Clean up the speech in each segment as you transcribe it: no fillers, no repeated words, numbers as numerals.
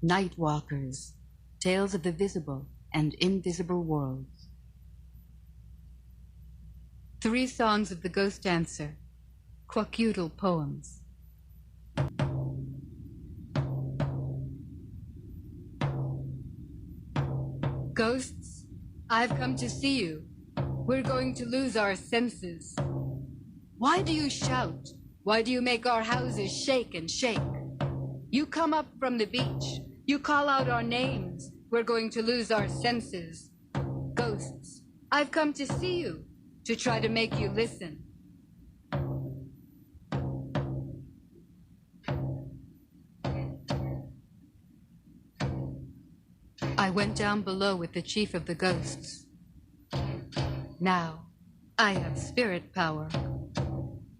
Nightwalkers, tales of the visible and invisible worlds. 3 songs of the ghost dancer, quackudal poems. Ghosts, I've come to see you. We're going to lose our senses. Why do you shout? Why do you make our houses shake and shake? You come up from the beach. You call out our names. We're going to lose our senses. Ghosts, I've come to see you, to try to make you listen. I went down below with the chief of the ghosts. Now, I have spirit power.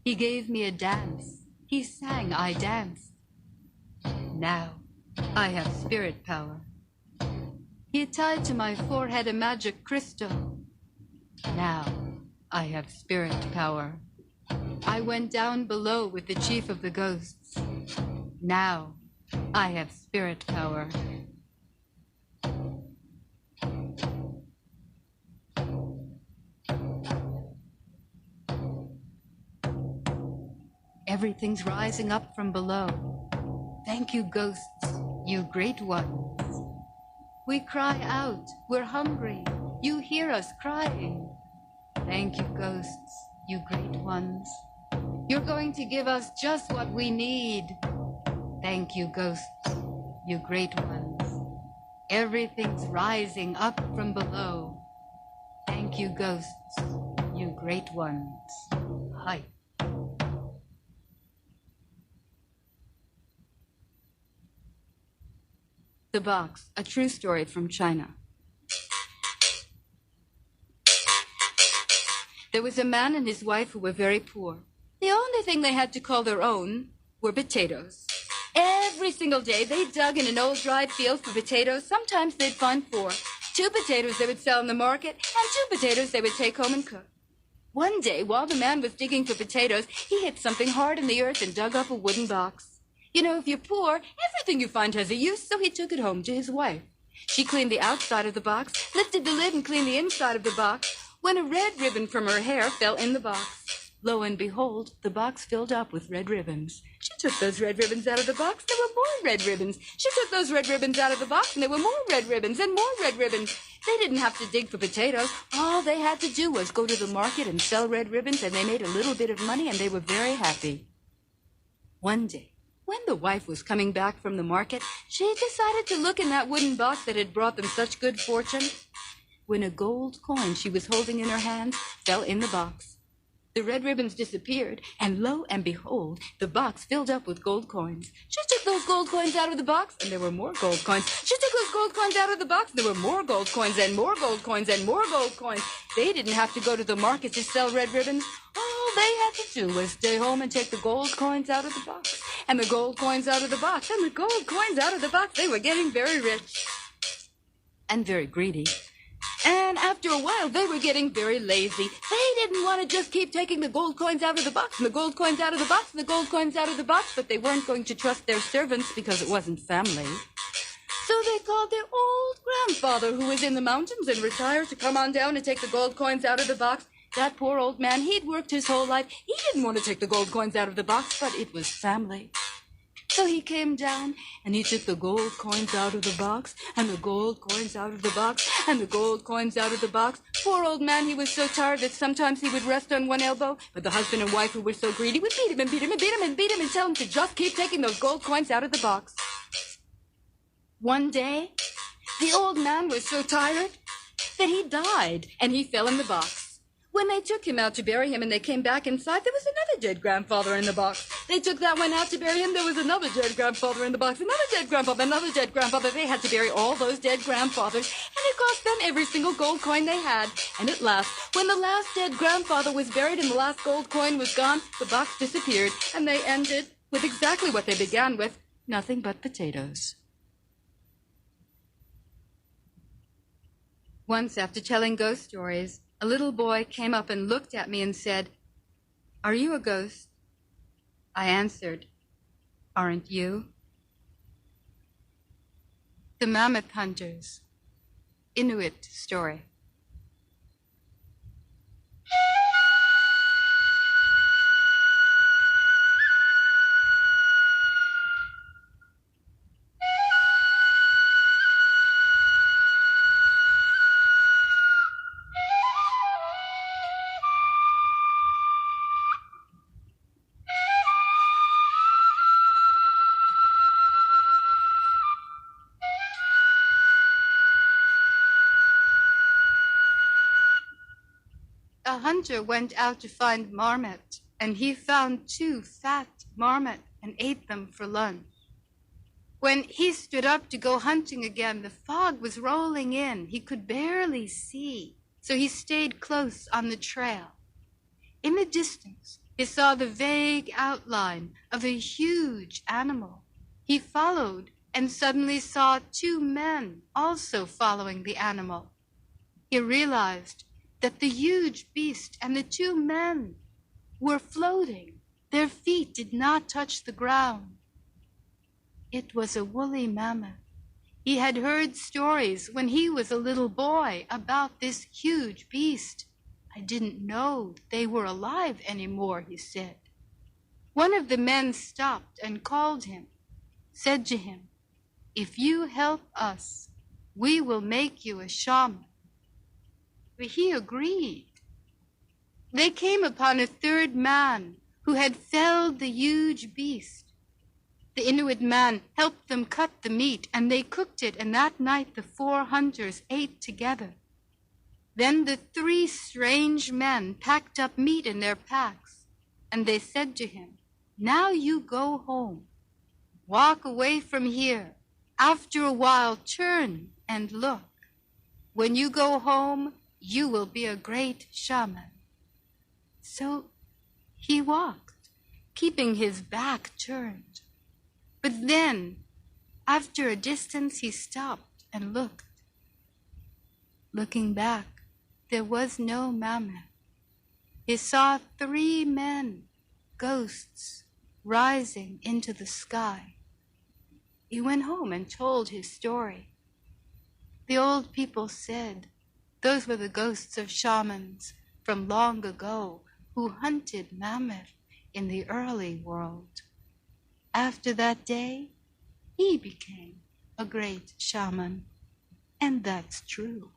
He gave me a dance. He sang, I danced. Now, I have spirit power. He tied to my forehead a magic crystal. Now, I have spirit power. I went down below with the chief of the ghosts. Now, I have spirit power. Everything's rising up from below. Thank you, ghosts, you great ones. We cry out, we're hungry. You hear us crying. Thank you, ghosts, you great ones. You're going to give us just what we need. Thank you, ghosts, you great ones. Everything's rising up from below. Thank you, ghosts, you great ones. Hi. The Box, a true story from China. There was a man and his wife who were very poor. The only thing they had to call their own were potatoes. Every single day they dug in an old dry field for potatoes. Sometimes they'd find 4. 2 potatoes they would sell in the market, and 2 potatoes they would take home and cook. One day, while the man was digging for potatoes, he hit something hard in the earth and dug up a wooden box. You know, if you're poor, everything you find has a use, so he took it home to his wife. She cleaned the outside of the box, lifted the lid and cleaned the inside of the box, when a red ribbon from her hair fell in the box. Lo and behold, the box filled up with red ribbons. She took those red ribbons out of the box, there were more red ribbons. She took those red ribbons out of the box, and there were more red ribbons and more red ribbons. They didn't have to dig for potatoes. All they had to do was go to the market and sell red ribbons, and they made a little bit of money, and they were very happy. One day, when the wife was coming back from the market, she decided to look in that wooden box that had brought them such good fortune. When a gold coin she was holding in her hand fell in the box. The red ribbons disappeared, and lo and behold, the box filled up with gold coins. She took those gold coins out of the box, and there were more gold coins. She took those gold coins out of the box, and there were more gold coins and more gold coins and more gold coins. They didn't have to go to the market to sell red ribbons. All they had to do was stay home and take the gold coins out of the box, and the gold coins out of the box, and the gold coins out of the box. They were getting very rich and very greedy. And after a while, they were getting very lazy. They didn't want to just keep taking the gold coins out of the box, and the gold coins out of the box, and the gold coins out of the box, but they weren't going to trust their servants because it wasn't family. So they called their old grandfather, who was in the mountains and retired, to come on down and take the gold coins out of the box. That poor old man, he'd worked his whole life. He didn't want to take the gold coins out of the box, but it was family. So he came down, and he took the gold coins out of the box, and the gold coins out of the box, and the gold coins out of the box. Poor old man, he was so tired that sometimes he would rest on one elbow, but the husband and wife who were so greedy would beat him and beat him and beat him and beat him and tell him to just keep taking those gold coins out of the box. One day, the old man was so tired that he died, and he fell in the box. When they took him out to bury him and they came back inside, there was another dead grandfather in the box. They took that one out to bury him. There was another dead grandfather in the box, another dead grandfather, another dead grandfather. They had to bury all those dead grandfathers, and it cost them every single gold coin they had. And at last, when the last dead grandfather was buried and the last gold coin was gone, the box disappeared, and they ended with exactly what they began with, nothing but potatoes. Once, after telling ghost stories, a little boy came up and looked at me and said, "Are you a ghost?" I answered, "Aren't you?" The Mammoth Hunters, Inuit story. A hunter went out to find marmot, and he found 2 fat marmot and ate them for lunch. When he stood up to go hunting again, the fog was rolling in. He could barely see, so he stayed close on the trail. In the distance, he saw the vague outline of a huge animal. He followed and suddenly saw 2 men also following the animal. He realized that the huge beast and the 2 men were floating. Their feet did not touch the ground. It was a woolly mammoth. He had heard stories when he was a little boy about this huge beast. I didn't know they were alive anymore, he said. One of the men stopped and called him, said to him, "If you help us, we will make you a shaman." But he agreed. They came upon a 3rd man who had felled the huge beast. The Inuit man helped them cut the meat, and they cooked it, and that night the 4 hunters ate together. Then the 3 strange men packed up meat in their packs, and they said to him, "Now you go home. Walk away from here. After a while, turn and look. When you go home, you will be a great shaman." So he walked, keeping his back turned. But then, after a distance, he stopped and looked. Looking back, there was no mammoth. He saw 3 men, ghosts, rising into the sky. He went home and told his story. The old people said those were the ghosts of shamans from long ago who hunted mammoth in the early world. After that day, he became a great shaman, and that's true.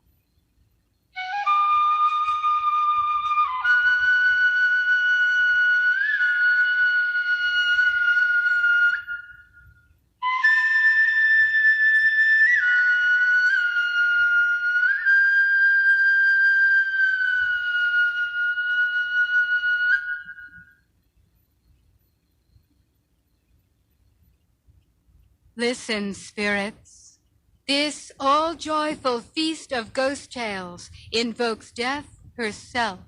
Listen, spirits. This all-joyful feast of ghost tales invokes Death herself.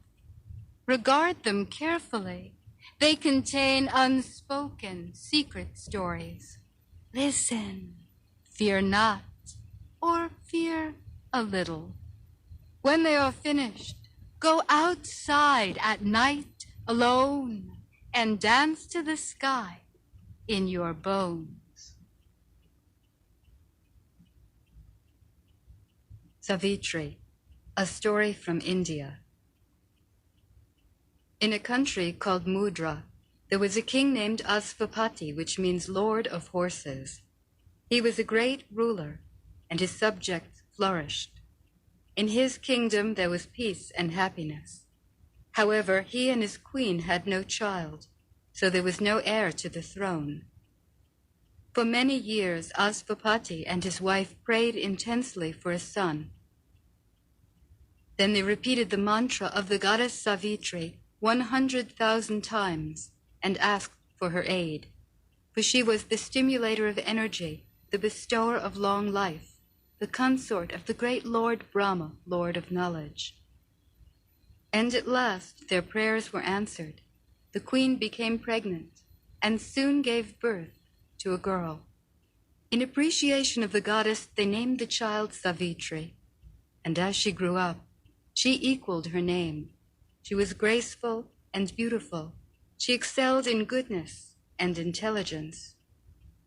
Regard them carefully. They contain unspoken secret stories. Listen, fear not, or fear a little. When they are finished, go outside at night alone and dance to the sky in your bones. Savitri, a story from India. In a country called Mudra, there was a king named Asvapati, which means Lord of Horses. He was a great ruler, and his subjects flourished. In his kingdom there was peace and happiness. However, he and his queen had no child, so there was no heir to the throne. For many years, Asvapati and his wife prayed intensely for a son. Then they repeated the mantra of the goddess Savitri 100,000 times and asked for her aid, for she was the stimulator of energy, the bestower of long life, the consort of the great Lord Brahma, Lord of Knowledge. And at last their prayers were answered. The queen became pregnant and soon gave birth to a girl. In appreciation of the goddess, they named the child Savitri, and as she grew up, she equaled her name. She was graceful and beautiful. She excelled in goodness and intelligence.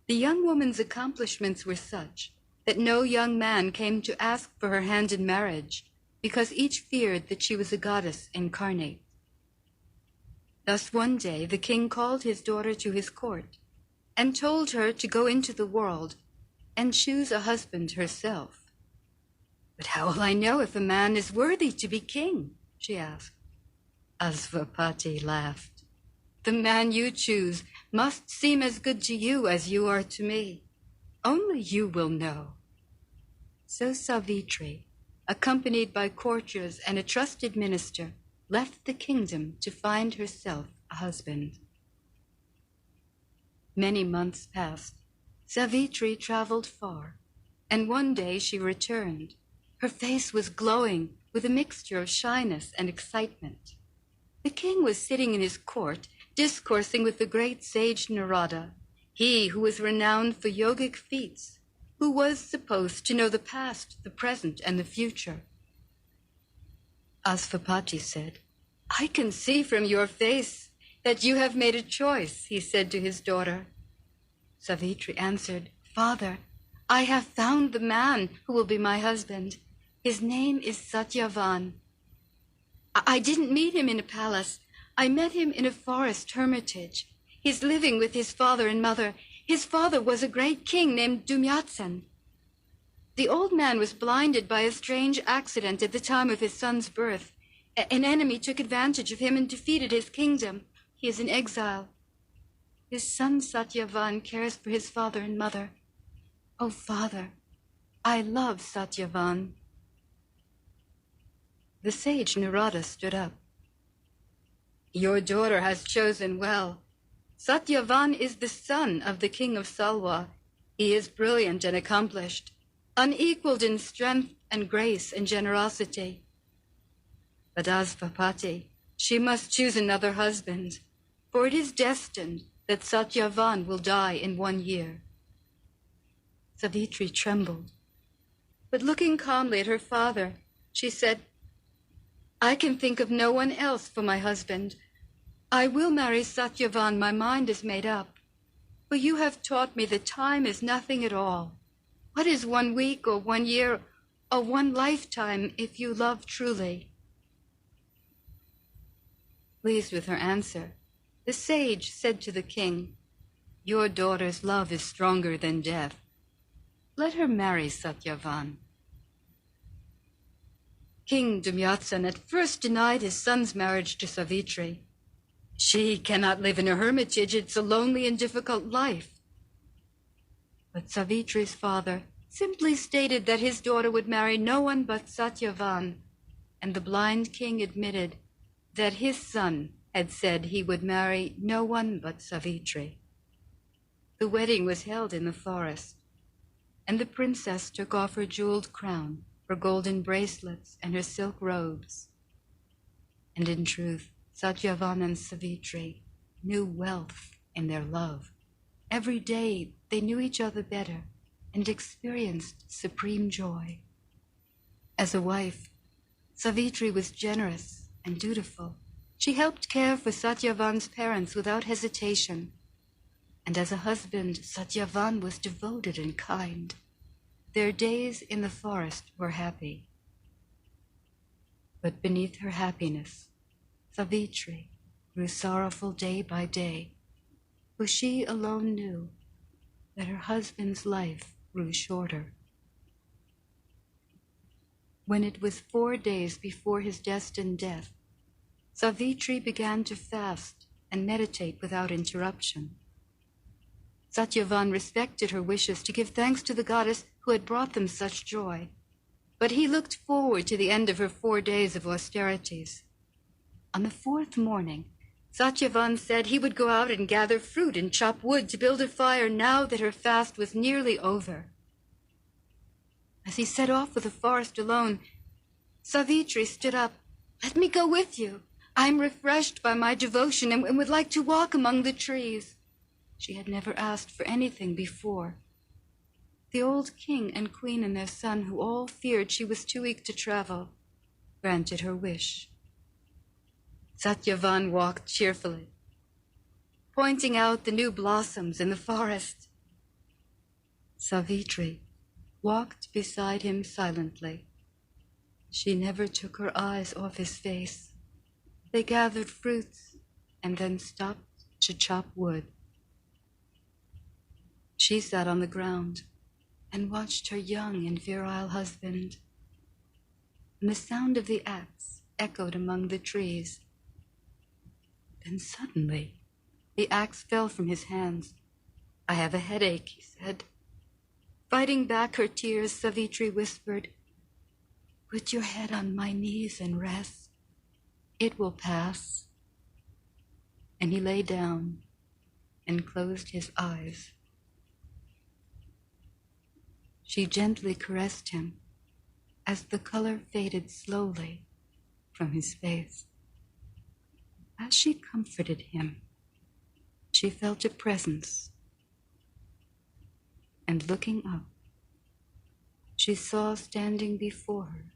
The young woman's accomplishments were such that no young man came to ask for her hand in marriage, because each feared that she was a goddess incarnate. Thus one day the king called his daughter to his court and told her to go into the world and choose a husband herself. "But how will I know if a man is worthy to be king?" she asked. Asvapati laughed. "The man you choose must seem as good to you as you are to me. Only you will know." So Savitri, accompanied by courtiers and a trusted minister, left the kingdom to find herself a husband. Many months passed. Savitri traveled far, and one day she returned. Her face was glowing with a mixture of shyness and excitement. The king was sitting in his court, discoursing with the great sage Narada, he who was renowned for yogic feats, who was supposed to know the past, the present, and the future. Asvapati said, "I can see from your face that you have made a choice," he said to his daughter. Savitri answered, "Father, I have found the man who will be my husband. His name is Satyavan. I didn't meet him in a palace. I met him in a forest hermitage. He's living with his father and mother. His father was a great king named Dumyatsen. The old man was blinded by a strange accident at the time of his son's birth. An enemy took advantage of him and defeated his kingdom. He is in exile. His son Satyavan cares for his father and mother. Oh, Father, I love Satyavan." The sage Narada stood up. "Your daughter has chosen well. Satyavan is the son of the king of Salwa. He is brilliant and accomplished, unequaled in strength and grace and generosity. But Asvapati, she must choose another husband, for it is destined that Satyavan will die in 1 year." Savitri trembled, but looking calmly at her father, she said, "I can think of no one else for my husband. I will marry Satyavan, my mind is made up. For you have taught me that time is nothing at all. What is 1 week or 1 year or 1 lifetime if you love truly?" Pleased with her answer, the sage said to the king, "Your daughter's love is stronger than death. Let her marry Satyavan." King Dumyatsen at first denied his son's marriage to Savitri. "She cannot live in a hermitage. It's a lonely and difficult life." But Savitri's father simply stated that his daughter would marry no one but Satyavan, and the blind king admitted that his son had said he would marry no one but Savitri. The wedding was held in the forest, and the princess took off her jeweled crown, her golden bracelets, and her silk robes. And in truth, Satyavan and Savitri knew wealth in their love. Every day they knew each other better and experienced supreme joy. As a wife, Savitri was generous and dutiful. She helped care for Satyavan's parents without hesitation. And as a husband, Satyavan was devoted and kind. Their days in the forest were happy. But beneath her happiness, Savitri grew sorrowful day by day, for she alone knew that her husband's life grew shorter. When it was 4 days before his destined death, Savitri began to fast and meditate without interruption. Satyavan respected her wishes to give thanks to the goddess who had brought them such joy, but he looked forward to the end of her 4 days of austerities. On the 4th morning, Satyavan said he would go out and gather fruit and chop wood to build a fire now that her fast was nearly over. As he set off for the forest alone, Savitri stood up. "Let me go with you. I am refreshed by my devotion and would like to walk among the trees." She had never asked for anything before. The old king and queen and their son, who all feared she was too weak to travel, granted her wish. Satyavan walked cheerfully, pointing out the new blossoms in the forest. Savitri walked beside him silently. She never took her eyes off his face. They gathered fruits and then stopped to chop wood. She sat on the ground and watched her young and virile husband, and the sound of the axe echoed among the trees. Then suddenly, the axe fell from his hands. "I have a headache," he said. Fighting back her tears, Savitri whispered, "Put your head on my knees and rest. It will pass." And he lay down and closed his eyes. She gently caressed him as the color faded slowly from his face. As she comforted him, she felt a presence, and looking up, she saw standing before her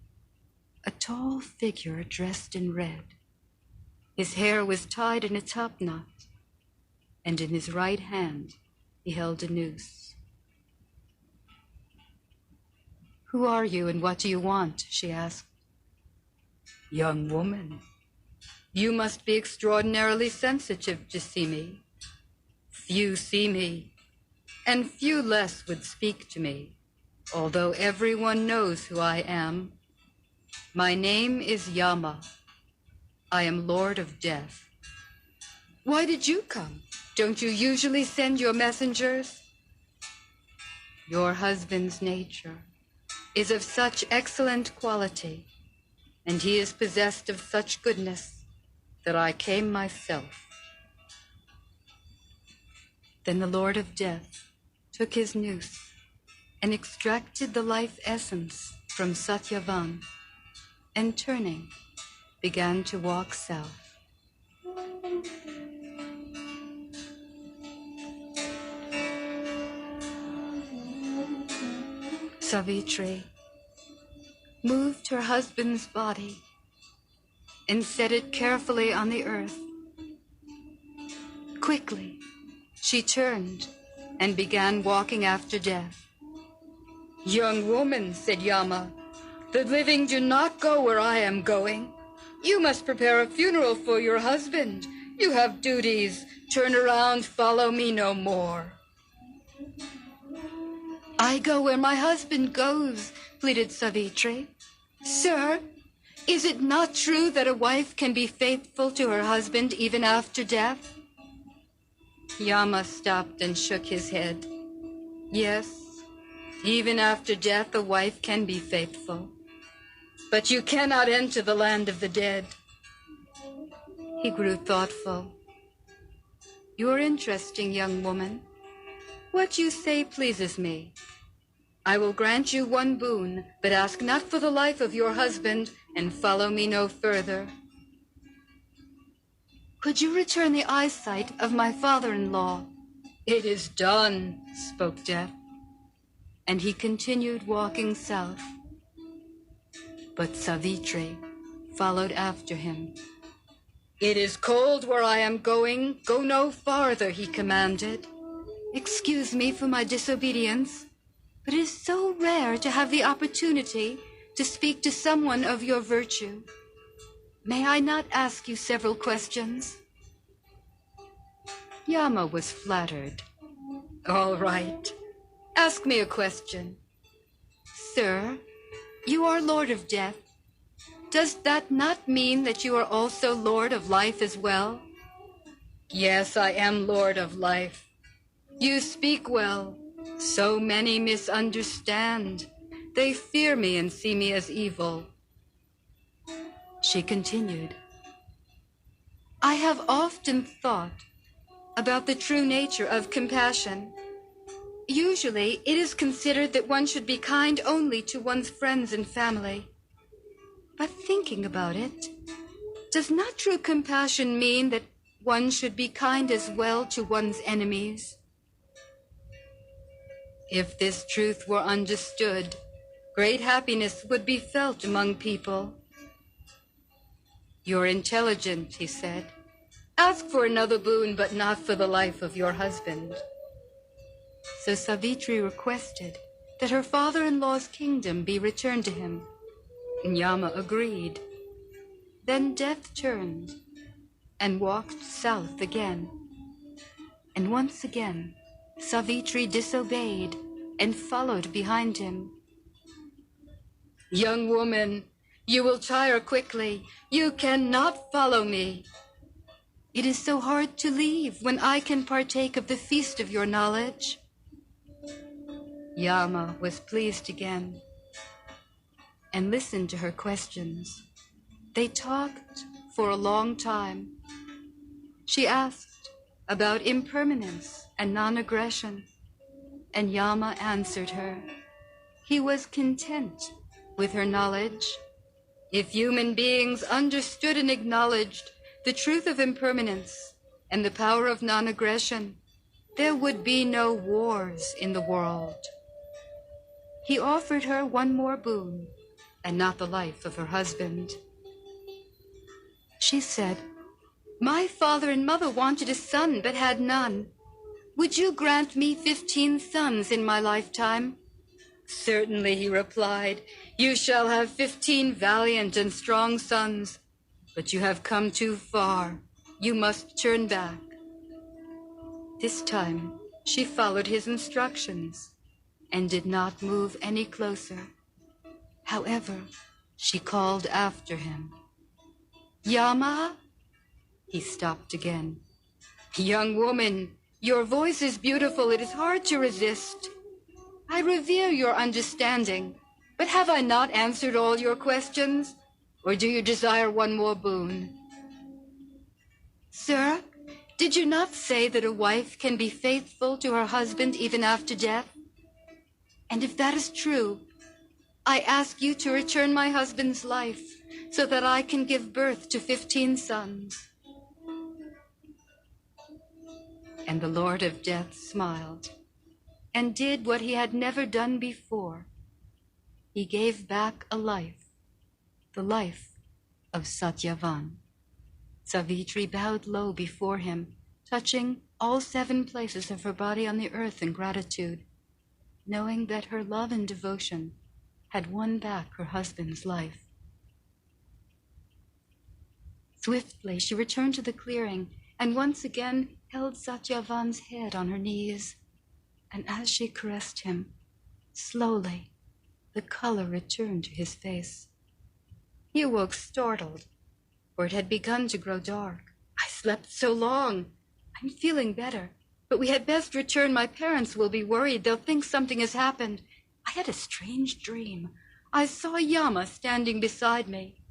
a tall figure dressed in red. His hair was tied in a top knot, and in his right hand he held a noose. "Who are you and what do you want?" she asked. "Young woman, you must be extraordinarily sensitive to see me. Few see me, and few less would speak to me, although everyone knows who I am. My name is Yama. I am Lord of Death." "Why did you come? Don't you usually send your messengers?" "Your husband's nature is of such excellent quality, and he is possessed of such goodness that I came myself." Then the Lord of Death took his noose and extracted the life essence from Satyavan, and turning, began to walk south. Savitri moved her husband's body and set it carefully on the earth. Quickly, she turned and began walking after Death. "Young woman," said Yama, "the living do not go where I am going. You must prepare a funeral for your husband. You have duties. Turn around, follow me no more." "I go where my husband goes," pleaded Savitri. "Sir, is it not true that a wife can be faithful to her husband even after death?" Yama stopped and shook his head. "Yes, even after death a wife can be faithful, but you cannot enter the land of the dead." He grew thoughtful. "You are interesting, young woman. What you say pleases me. I will grant you one boon, but ask not for the life of your husband, and follow me no further." "Could you return the eyesight of my father-in-law?" "It is done," spoke Death, and he continued walking south. But Savitri followed after him. "It is cold where I am going. Go no farther," he commanded. "Excuse me for my disobedience, but it is so rare to have the opportunity to speak to someone of your virtue. May I not ask you several questions?" Yama was flattered. "All right. Ask me a question." "Sir, you are Lord of Death. Does that not mean that you are also Lord of Life as well?" "Yes, I am Lord of Life." "You speak well. So many misunderstand. They fear me and see me as evil." She continued, "I have often thought about the true nature of compassion. Usually, it is considered that one should be kind only to one's friends and family. But thinking about it, does not true compassion mean that one should be kind as well to one's enemies? If this truth were understood, great happiness would be felt among people." "You're intelligent," he said. "Ask for another boon, but not for the life of your husband." So Savitri requested that her father-in-law's kingdom be returned to him. Yama agreed. Then Death turned and walked south again. And once again, Savitri disobeyed and followed behind him. Young woman, you will tire quickly. You cannot follow me. It is so hard to leave when I can partake of the feast of your knowledge. Yama was pleased again and listened to her questions. They talked for a long time. She asked about impermanence and non-aggression, and Yama answered her. He was content with her knowledge. If human beings understood and acknowledged the truth of impermanence and the power of non-aggression, there would be no wars in the world. He offered her one more boon, and not the life of her husband. She said, "My father and mother wanted a son, but had none. Would you grant me 15 sons in my lifetime?" "Certainly," he replied. "You shall have 15 valiant and strong sons. But you have come too far. You must turn back." This time, she followed his instructions and did not move any closer. However, she called after him. "Yama?" He stopped again. "Young woman, your voice is beautiful. It is hard to resist. I revere your understanding, but have I not answered all your questions? Or do you desire one more boon?" "Sir, did you not say that a wife can be faithful to her husband even after death? And if that is true, I ask you to return my husband's life so that I can give birth to 15 sons." And the Lord of Death smiled and did what he had never done before. He gave back a life, the life of Satyavan. Savitri bowed low before him, touching all 7 places of her body on the earth in gratitude, knowing that her love and devotion had won back her husband's life. Swiftly she returned to the clearing and once again held Satyavan's head on her knees. And as she caressed him, slowly the color returned to his face. He awoke startled, for it had begun to grow dark. "I slept so long. I'm feeling better, but we had best return. My parents will be worried. They'll think something has happened. I had a strange dream. I saw Yama standing beside me."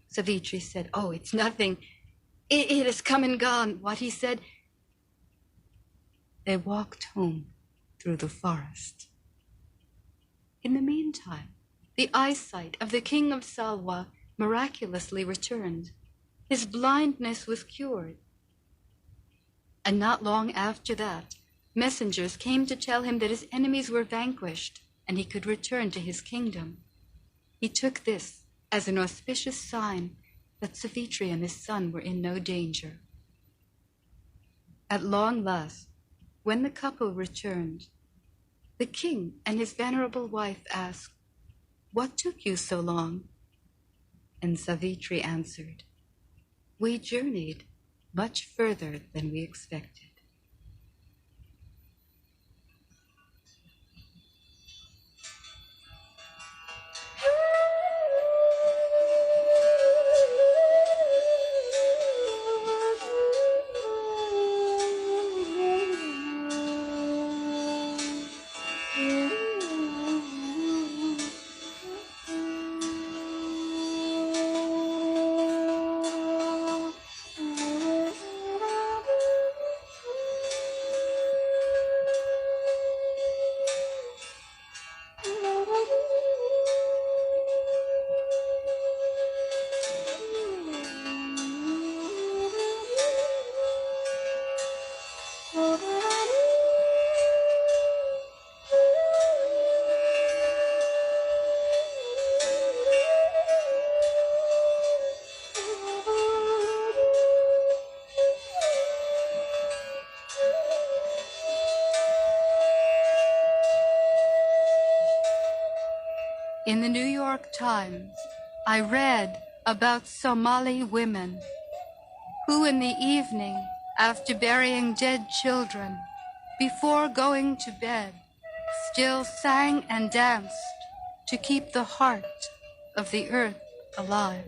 Savitri said, "Oh, it's nothing. It has come and gone." What he said. They walked home through the forest. In the meantime, the eyesight of the king of Salwa miraculously returned. His blindness was cured. And not long after that, messengers came to tell him that his enemies were vanquished and he could return to his kingdom. He took this as an auspicious sign that Savitri and his son were in no danger. At long last, when the couple returned, the king and his venerable wife asked, "What took you so long?" And Savitri answered, "We journeyed much further than we expected." In the New York Times, I read about Somali women who in the evening, after burying dead children, before going to bed, still sang and danced to keep the heart of the earth alive.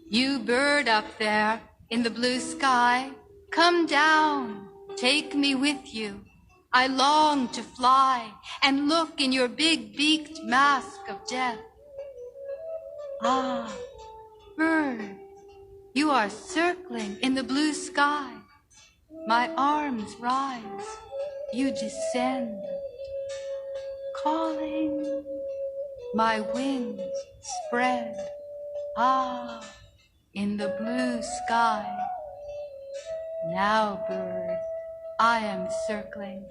You bird up there in the blue sky, come down, take me with you. I long to fly and look in your big beaked mask of death. Ah, bird, you are circling in the blue sky. My arms rise, you descend, calling, my wings spread. Ah, in the blue sky. Now, bird, I am circling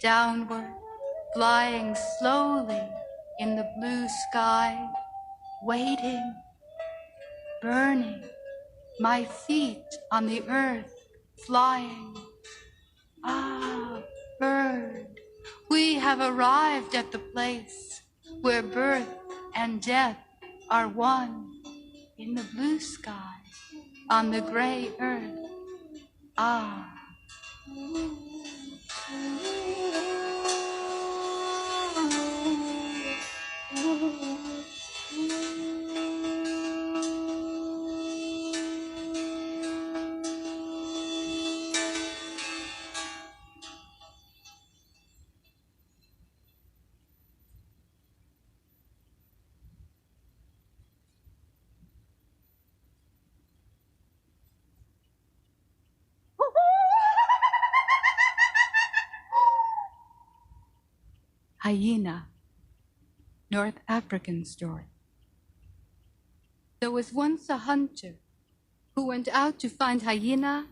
downward, flying slowly in the blue sky, waiting, burning, my feet on the earth, flying. Ah, bird, we have arrived at the place where birth and death are one. In the blue sky, on the gray earth, ah. Hyena, North African story. There was once a hunter who went out to find hyena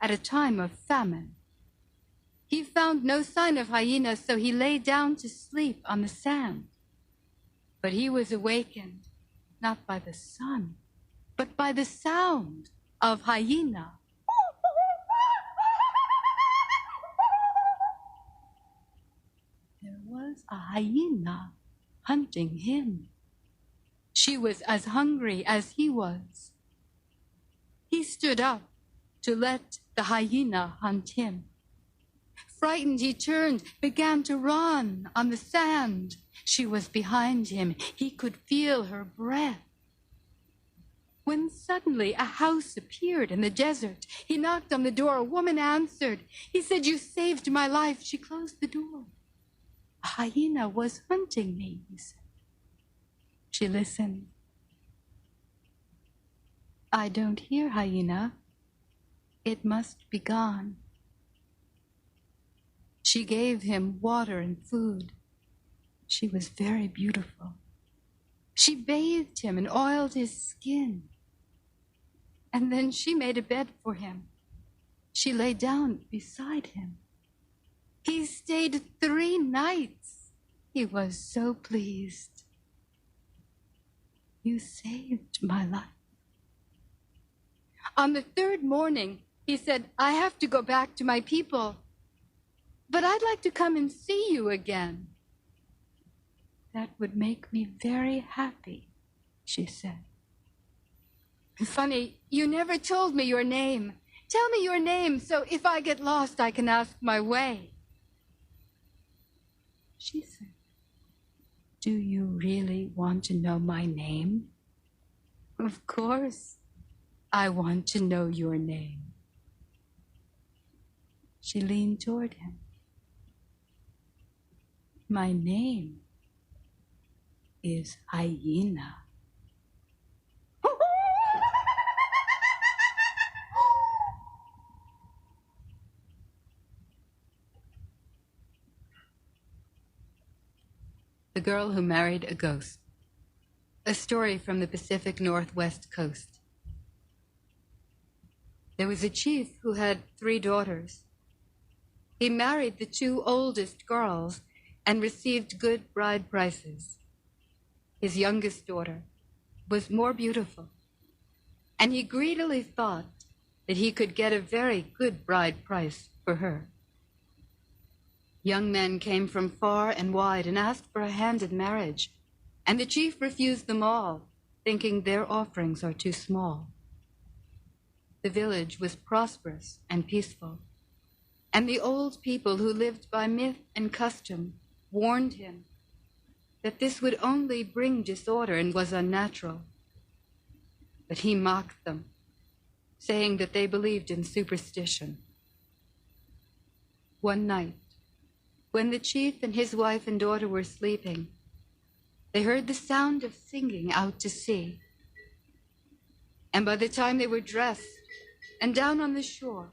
at a time of famine. He found no sign of hyena, so he lay down to sleep on the sand. But he was awakened not by the sun, but by the sound of hyena. There was a hyena hunting him. She was as hungry as he was. He stood up to let the hyena hunt him. Frightened, he turned, began to run on the sand. She was behind him. He could feel her breath. When suddenly a house appeared in the desert, he knocked on the door. A woman answered. He said, "You saved my life." She closed the door. A hyena was hunting me, he said. She listened. "I don't hear hyena. It must be gone." She gave him water and food. She was very beautiful. She bathed him and oiled his skin. And then she made a bed for him. She lay down beside him. He stayed 3 nights. He was so pleased. "You saved my life." On the 3rd morning, he said, "I have to go back to my people, but I'd like to come and see you again." "That would make me very happy," she said. "Funny, you never told me your name. Tell me your name, so if I get lost, I can ask my way." She said, Do you really want to know my name? Of course, I want to know your name. She leaned toward him. My name is Hyena. The Girl Who Married a Ghost. A story from the Pacific Northwest coast. There was a chief who had 3 daughters. He married the 2 oldest girls and received good bride prices. His youngest daughter was more beautiful, and he greedily thought that he could get a very good bride price for her. Young men came from far and wide and asked for a hand in marriage, and the chief refused them all, thinking their offerings are too small. The village was prosperous and peaceful, and the old people who lived by myth and custom warned him that this would only bring disorder and was unnatural. But he mocked them, saying that they believed in superstition. One night, when the chief and his wife and daughter were sleeping, they heard the sound of singing out to sea. And by the time they were dressed and down on the shore,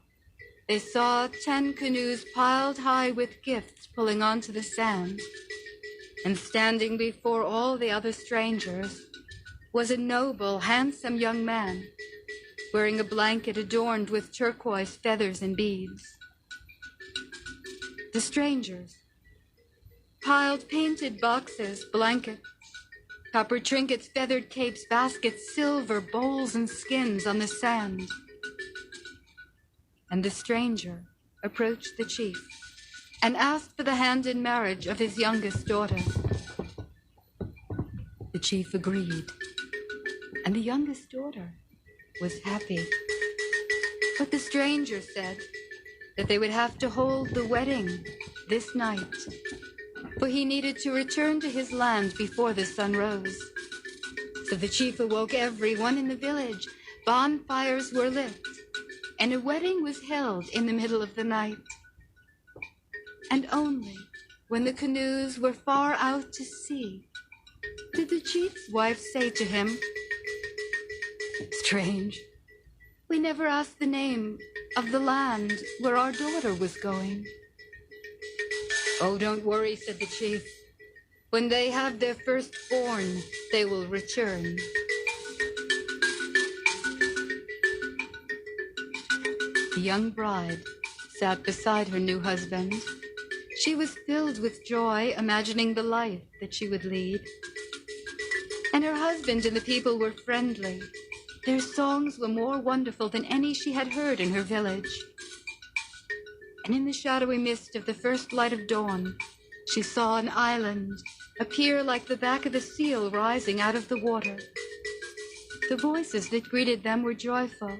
they saw 10 canoes piled high with gifts pulling onto the sand. And standing before all the other strangers was a noble, handsome young man, wearing a blanket adorned with turquoise feathers and beads. The strangers piled painted boxes, blankets, copper trinkets, feathered capes, baskets, silver bowls, and skins on the sand. And the stranger approached the chief and asked for the hand in marriage of his youngest daughter. The chief agreed, and the youngest daughter was happy. But the stranger said that they would have to hold the wedding this night, for he needed to return to his land before the sun rose. So the chief awoke everyone in the village. Bonfires were lit, and a wedding was held in the middle of the night. And only when the canoes were far out to sea did the chief's wife say to him, "Strange, we never asked the name of the land where our daughter was going." "Oh, don't worry," said the chief. "When they have their firstborn, they will return." The young bride sat beside her new husband. She was filled with joy, imagining the life that she would lead. And her husband and the people were friendly. Their songs were more wonderful than any she had heard in her village. And in the shadowy mist of the first light of dawn, she saw an island appear like the back of a seal rising out of the water. The voices that greeted them were joyful.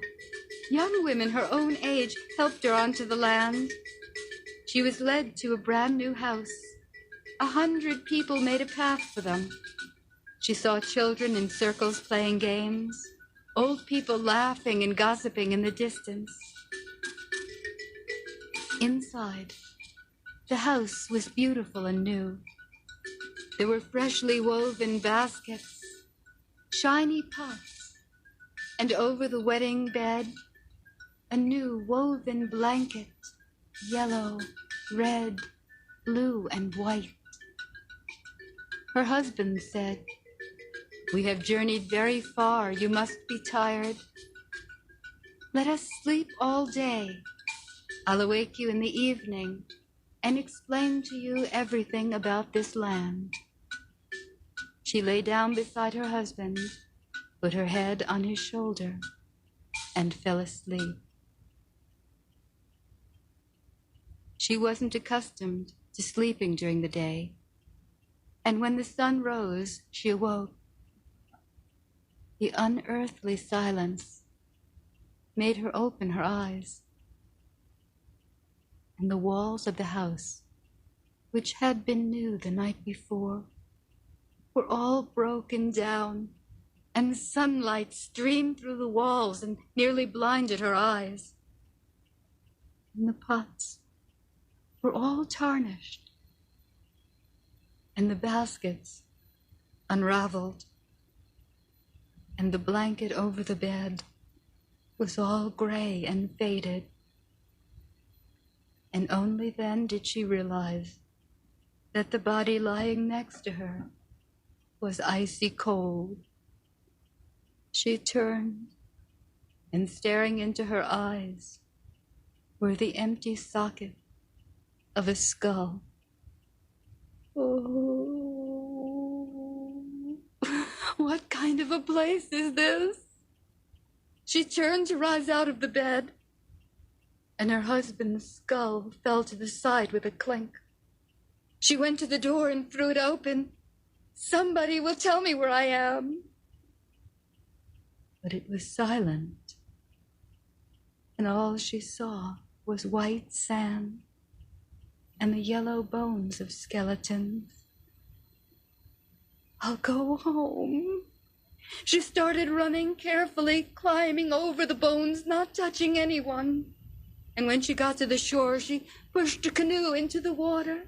Young women her own age helped her onto the land. She was led to a brand new house. 100 people made a path for them. She saw children in circles playing games, old people laughing and gossiping in the distance. Inside, the house was beautiful and new. There were freshly woven baskets, shiny pots, and over the wedding bed, a new woven blanket, yellow, red, blue, and white. Her husband said, "We have journeyed very far. You must be tired. Let us sleep all day. I'll awake you in the evening and explain to you everything about this land." She lay down beside her husband, put her head on his shoulder, and fell asleep. She wasn't accustomed to sleeping during the day, and when the sun rose, she awoke. The unearthly silence made her open her eyes, and the walls of the house, which had been new the night before, were all broken down, and sunlight streamed through the walls and nearly blinded her eyes. And the pots were all tarnished, and the baskets unraveled, and the blanket over the bed was all gray and faded. And only then did she realize that the body lying next to her was icy cold. She turned, and staring into her eyes were the empty socket of a skull. Oh, what kind of a place is this? She turned to rise out of the bed, and her husband's skull fell to the side with a clink. She went to the door and threw it open. Somebody will tell me where I am. But it was silent, and all she saw was white sand and the yellow bones of skeletons. I'll go home. She started running carefully, climbing over the bones, not touching anyone. And when she got to the shore, she pushed her canoe into the water.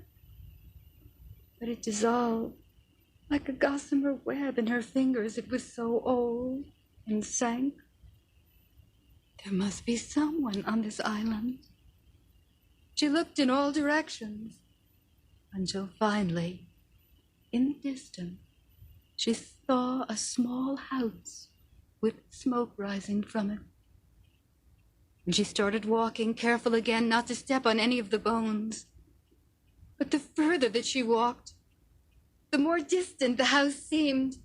But it dissolved like a gossamer web in her fingers. It was so old, and sank. There must be someone on this island. She looked in all directions, until finally, in the distance, she saw a small house with smoke rising from it. And she started walking, careful again not to step on any of the bones. But the further that she walked, the more distant the house seemed.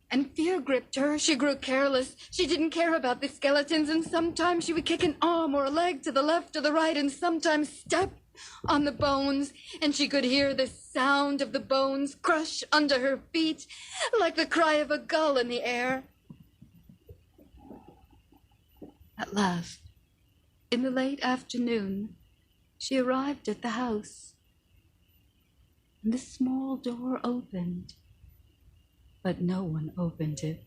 And fear gripped her. She grew careless. She didn't care about the skeletons, and sometimes she would kick an arm or a leg to the left or the right, and sometimes step on the bones, and she could hear the sound of the bones crush under her feet like the cry of a gull in the air. At last, in the late afternoon, she arrived at the house, and the small door opened, but no one opened it.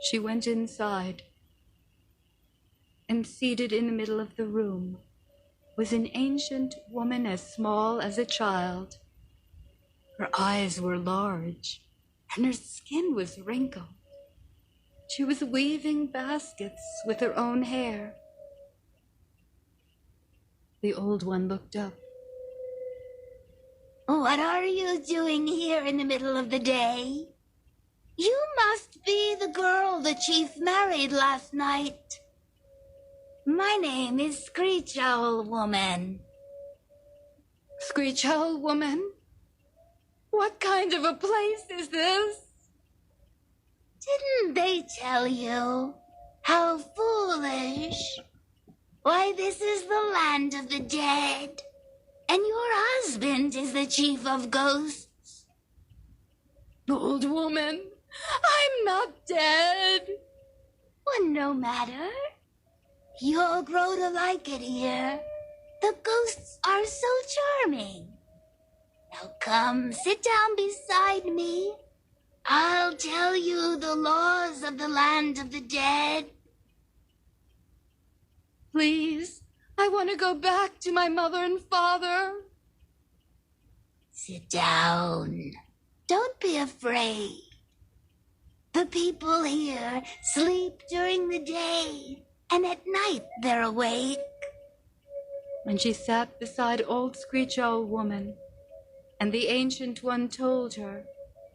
She went inside, and seated in the middle of the room was an ancient woman as small as a child. Her eyes were large, and her skin was wrinkled. She was weaving baskets with her own hair. The old one looked up. What are you doing here in the middle of the day? You must be the girl the chief married last night. My name is Screech Owl Woman. Screech Owl Woman? What kind of a place is this? Didn't they tell you? How foolish. Why, this is the land of the dead. And your husband is the chief of ghosts. Old woman, I'm not dead. Well, no matter. You'll grow to like it here. The ghosts are so charming. Now come, sit down beside me. I'll tell you the laws of the land of the dead. Please, I want to go back to my mother and father. Sit down. Don't be afraid. The people here sleep during the day, and at night they're awake. And she sat beside old Screech Owl Woman, and the Ancient One told her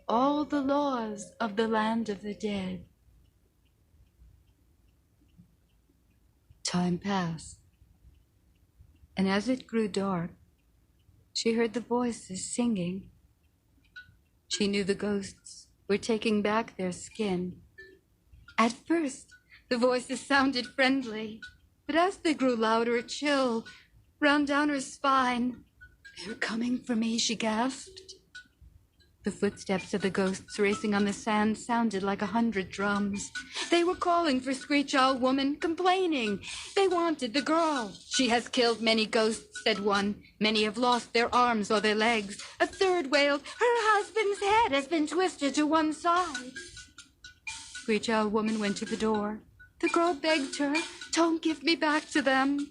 all the laws of the land of the dead. Time passed, and as it grew dark, she heard the voices singing. She knew the ghosts were taking back their skin. At first, the voices sounded friendly, but as they grew louder, a chill ran down her spine. "They're coming for me," she gasped. The footsteps of the ghosts racing on the sand sounded like 100 drums. They were calling for Screech Owl Woman, complaining. They wanted the girl. She has killed many ghosts, said one. Many have lost their arms or their legs. A third wailed, her husband's head has been twisted to one side. Screech Owl Woman went to the door. The girl begged her, don't give me back to them.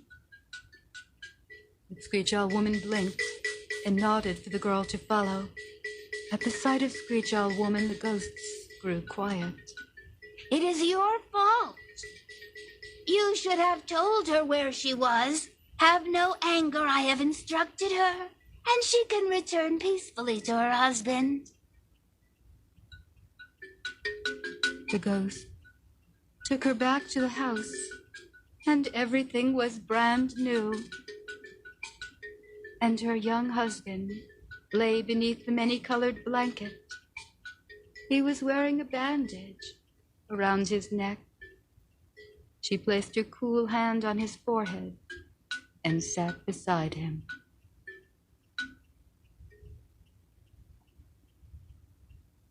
The Screech Owl Woman blinked and nodded for the girl to follow. At the sight of Screech Owl Woman, the ghosts grew quiet. It is your fault. You should have told her where she was. Have no anger, I have instructed her, and she can return peacefully to her husband. The ghost took her back to the house, and everything was brand new. And her young husband lay beneath the many-colored blanket. He was wearing a bandage around his neck. She placed her cool hand on his forehead and sat beside him.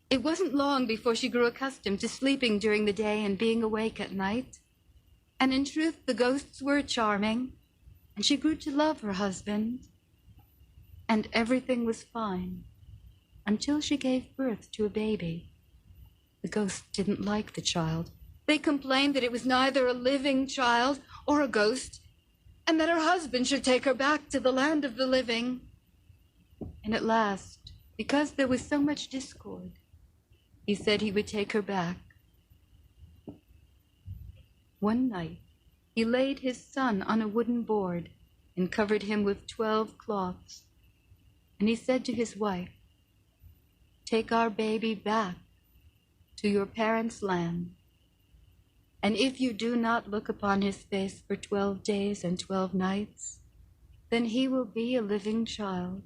It wasn't long before she grew accustomed to sleeping during the day and being awake at night. And in truth, the ghosts were charming, and she grew to love her husband. And everything was fine until she gave birth to a baby. The ghosts didn't like the child. They complained that it was neither a living child or a ghost, and that her husband should take her back to the land of the living. And at last, because there was so much discord, he said he would take her back. One night, he laid his son on a wooden board and covered him with 12 cloths. And he said to his wife, take our baby back to your parents' land. And if you do not look upon his face for 12 days and 12 nights, then he will be a living child.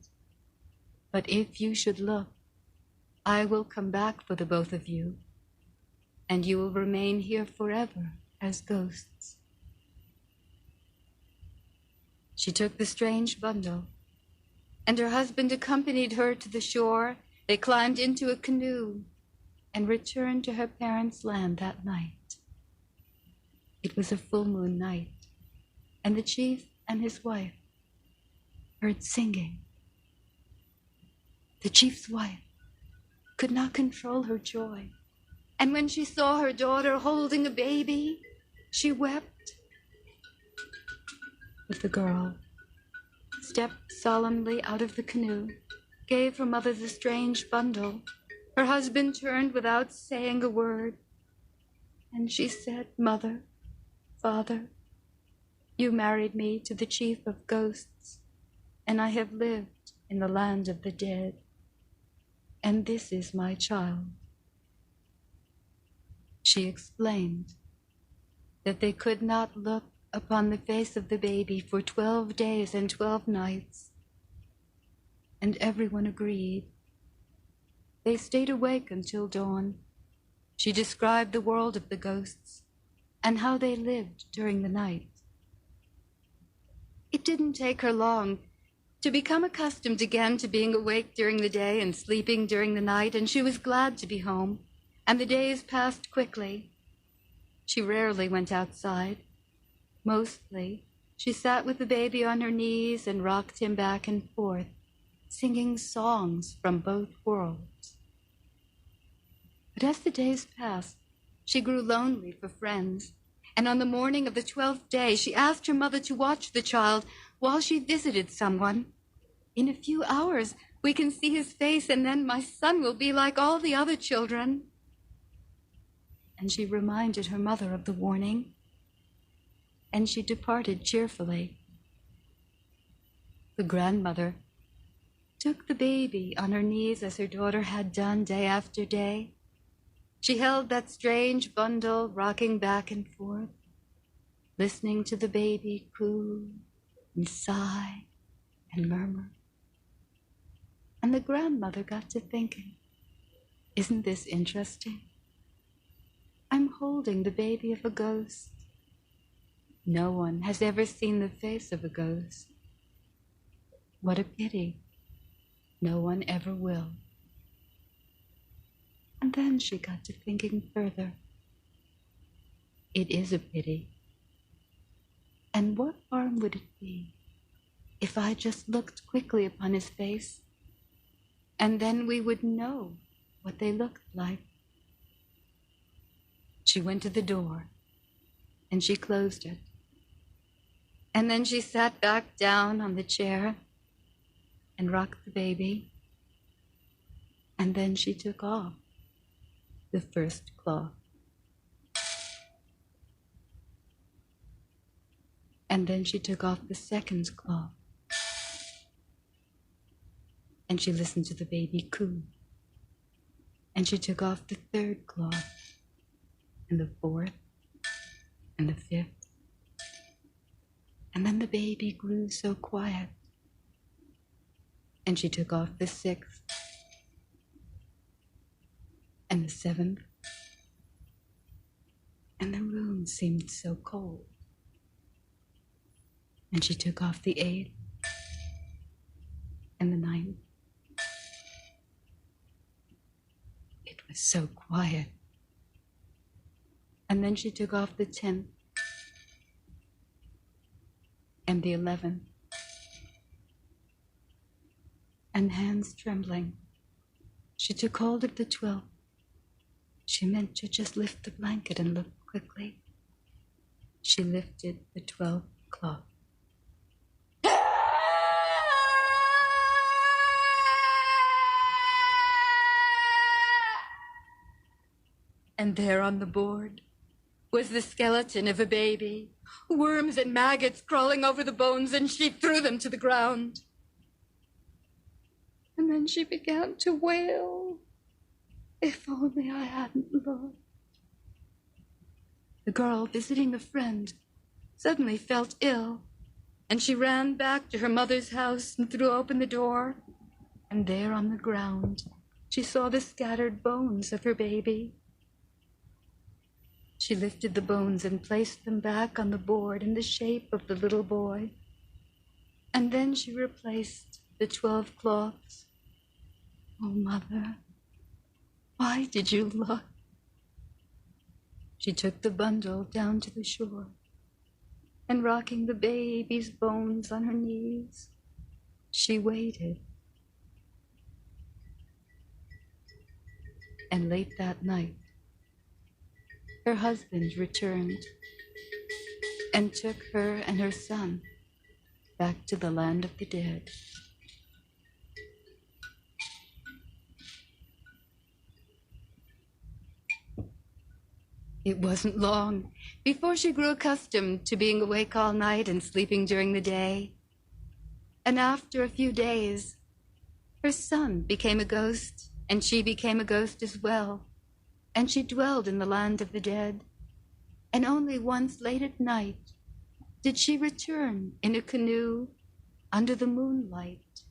But if you should look, I will come back for the both of you, and you will remain here forever as ghosts. She took the strange bundle, and her husband accompanied her to the shore. They climbed into a canoe and returned to her parents' land that night. It was a full moon night, and the chief and his wife heard singing. The chief's wife could not control her joy, and when she saw her daughter holding a baby, she wept. But the girl stepped solemnly out of the canoe, gave her mother the strange bundle. Her husband turned without saying a word, and she said, Mother, Father, you married me to the chief of ghosts, and I have lived in the land of the dead, and this is my child. She explained that they could not look upon the face of the baby for 12 days and 12 nights, and everyone agreed. They stayed awake until dawn. She described the world of the ghosts and how they lived during the night. It didn't take her long to become accustomed again to being awake during the day and sleeping during the night, and she was glad to be home, and the days passed quickly. She rarely went outside. Mostly, she sat with the baby on her knees and rocked him back and forth, singing songs from both worlds. But as the days passed, she grew lonely for friends, and on the morning of the 12th day, she asked her mother to watch the child while she visited someone. In a few hours, we can see his face, and then my son will be like all the other children. And she reminded her mother of the warning, and she departed cheerfully. The grandmother took the baby on her knees as her daughter had done day after day. She held that strange bundle rocking back and forth, listening to the baby coo and sigh and murmur. And the grandmother got to thinking, isn't this interesting? I'm holding the baby of a ghost. No one has ever seen the face of a ghost. What a pity. No one ever will. And then she got to thinking further. It is a pity. And what harm would it be if I just looked quickly upon his face, and then we would know what they looked like? She went to the door, and she closed it. And then she sat back down on the chair and rocked the baby. And then she took off the first cloth. And then she took off the second cloth. And she listened to the baby coo. And she took off the third cloth, and the fourth, and the fifth. And then the baby grew so quiet. And she took off the sixth, and the seventh. And the room seemed so cold. And she took off the eighth, and the ninth. It was so quiet. And then she took off the 10th, and the 11th. And hands trembling, she took hold of the 12th. She meant to just lift the blanket and look quickly. She lifted the 12th cloth. And there on the board was the skeleton of a baby, worms and maggots crawling over the bones, and she threw them to the ground. And then she began to wail, "If only I hadn't looked." The girl, visiting a friend, suddenly felt ill, and she ran back to her mother's house and threw open the door. And there on the ground, she saw the scattered bones of her baby. She lifted the bones and placed them back on the board in the shape of the little boy. And then she replaced the 12 cloths. "Oh, Mother, why did you look?" She took the bundle down to the shore, and rocking the baby's bones on her knees, she waited. And late that night, her husband returned and took her and her son back to the land of the dead. It wasn't long before she grew accustomed to being awake all night and sleeping during the day. And after a few days, her son became a ghost, and she became a ghost as well. And she dwelled in the land of the dead. And only once late at night did she return in a canoe under the moonlight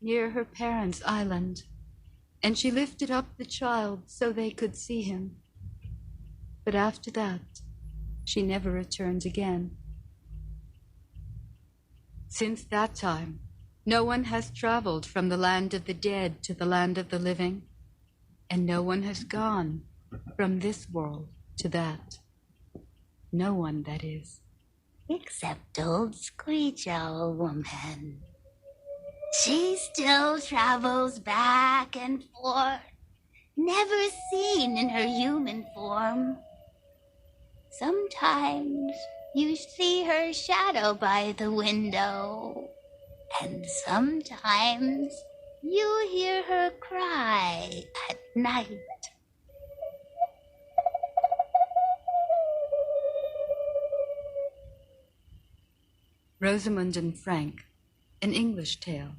near her parents' island. And she lifted up the child so they could see him. But after that, she never returned again. Since that time, no one has traveled from the land of the dead to the land of the living, and no one has gone from this world to that. No one, that is. Except old Screech Owl Woman. She still travels back and forth, never seen in her human form. Sometimes you see her shadow by the window, and sometimes you hear her cry at night. Rosamund and Frank, an English tale.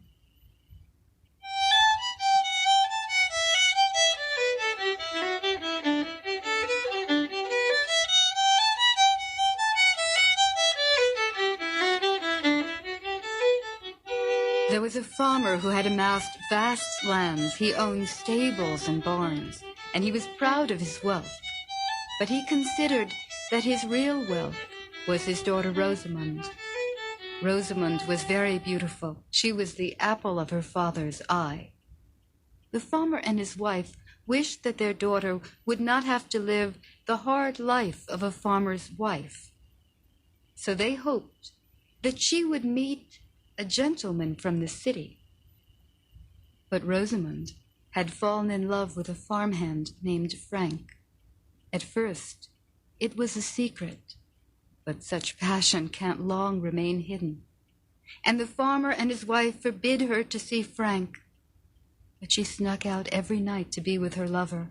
There was a farmer who had amassed vast lands. He owned stables and barns, and he was proud of his wealth. But he considered that his real wealth was his daughter Rosamund. Rosamund was very beautiful. She was the apple of her father's eye. The farmer and his wife wished that their daughter would not have to live the hard life of a farmer's wife. So they hoped that she would meet a gentleman from the city. But Rosamond had fallen in love with a farmhand named Frank. At first, it was a secret, but such passion can't long remain hidden. And the farmer and his wife forbid her to see Frank. But she snuck out every night to be with her lover,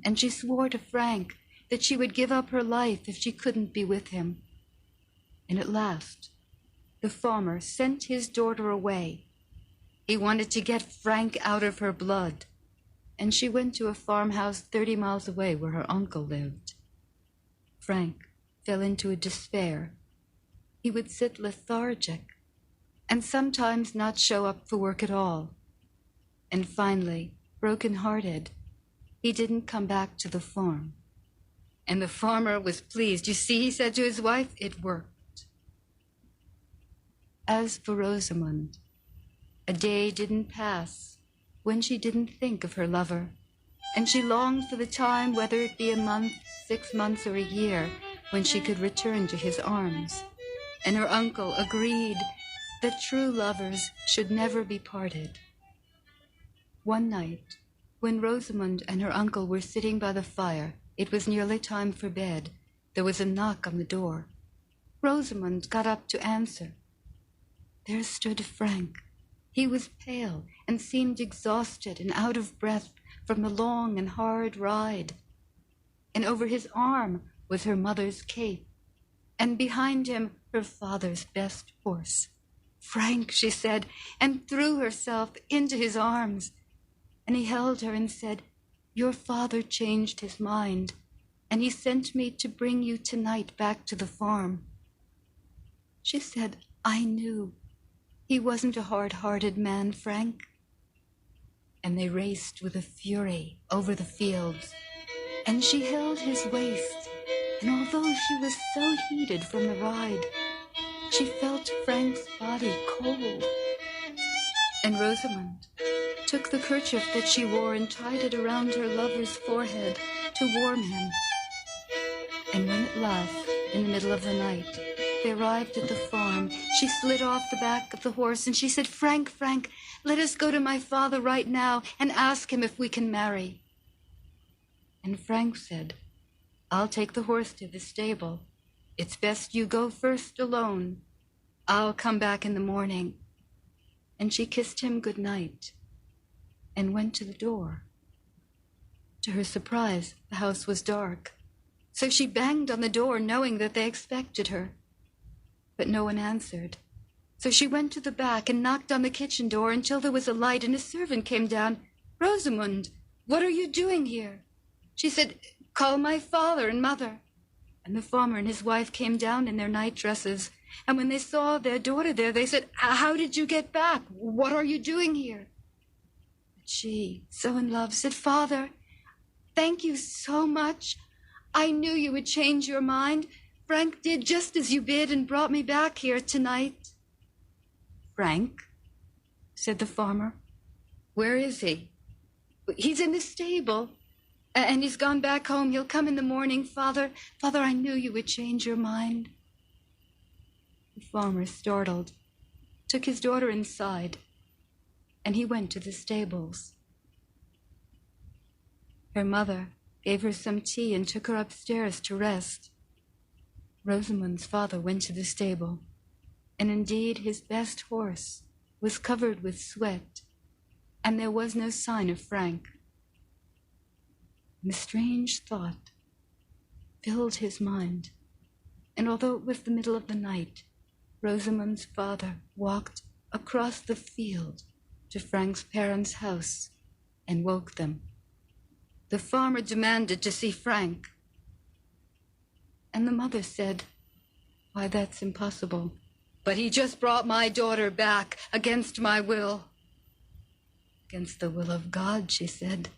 and she swore to Frank that she would give up her life if she couldn't be with him. And at last, the farmer sent his daughter away. He wanted to get Frank out of her blood, and she went to a farmhouse 30 miles away where her uncle lived. Frank fell into a despair. He would sit lethargic and sometimes not show up for work at all. And finally, broken-hearted, he didn't come back to the farm. And the farmer was pleased. You see, he said to his wife, it worked. As for Rosamond, a day didn't pass when she didn't think of her lover, and she longed for the time, whether it be a month, 6 months, or a year, when she could return to his arms. And her uncle agreed that true lovers should never be parted. One night, when Rosamond and her uncle were sitting by the fire, it was nearly time for bed. There was a knock on the door. Rosamond got up to answer. There stood Frank. He was pale and seemed exhausted and out of breath from the long and hard ride. And over his arm was her mother's cape, and behind him her father's best horse. Frank, she said, and threw herself into his arms. And he held her and said, your father changed his mind, and he sent me to bring you tonight back to the farm. She said, I knew. He wasn't a hard-hearted man, Frank. And they raced with a fury over the fields, and she held his waist, and although she was so heated from the ride, she felt Frank's body cold. And Rosamond took the kerchief that she wore and tied it around her lover's forehead to warm him. And when at last, in the middle of the night, they arrived at the farm, she slid off the back of the horse and she said, Frank, Frank, let us go to my father right now and ask him if we can marry. And Frank said, I'll take the horse to the stable. It's best you go first alone. I'll come back in the morning. And she kissed him good night and went to the door. To her surprise, the house was dark. So she banged on the door, knowing that they expected her. But no one answered. So she went to the back and knocked on the kitchen door until there was a light, and a servant came down. Rosamond, what are you doing here? She said, call my father and mother. And the farmer and his wife came down in their night dresses. And when they saw their daughter there, they said, how did you get back? What are you doing here? But she, so in love, said, Father, thank you so much. I knew you would change your mind. Frank did just as you bid and brought me back here tonight. Frank, said the farmer, where is he? He's in the stable, and he's gone back home. He'll come in the morning, Father. Father, I knew you would change your mind. The farmer, startled, took his daughter inside, and he went to the stables. Her mother gave her some tea and took her upstairs to rest. Rosamond's father went to the stable, and indeed his best horse was covered with sweat, and there was no sign of Frank. And a strange thought filled his mind, and although it was the middle of the night, Rosamond's father walked across the field to Frank's parents' house and woke them. The farmer demanded to see Frank. And the mother said, why, that's impossible. But he just brought my daughter back against my will. Against the will of God, she said.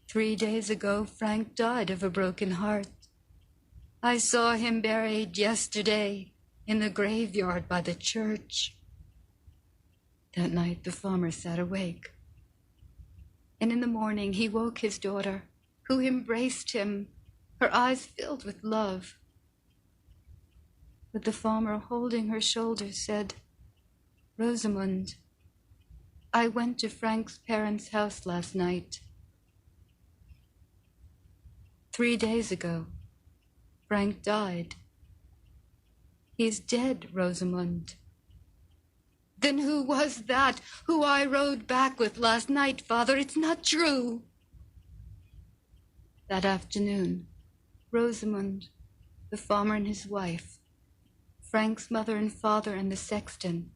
3 days ago, Frank died of a broken heart. I saw him buried yesterday in the graveyard by the church. That night, the farmer sat awake. And in the morning he woke his daughter, who embraced him, her eyes filled with love. But the farmer, holding her shoulder, said, "Rosamond, I went to Frank's parents' house last night. 3 days ago, Frank died. He's dead, Rosamond." "Then who was that who I rode back with last night, Father? It's not true." That afternoon, Rosamond, the farmer and his wife, Frank's mother and father and the sexton,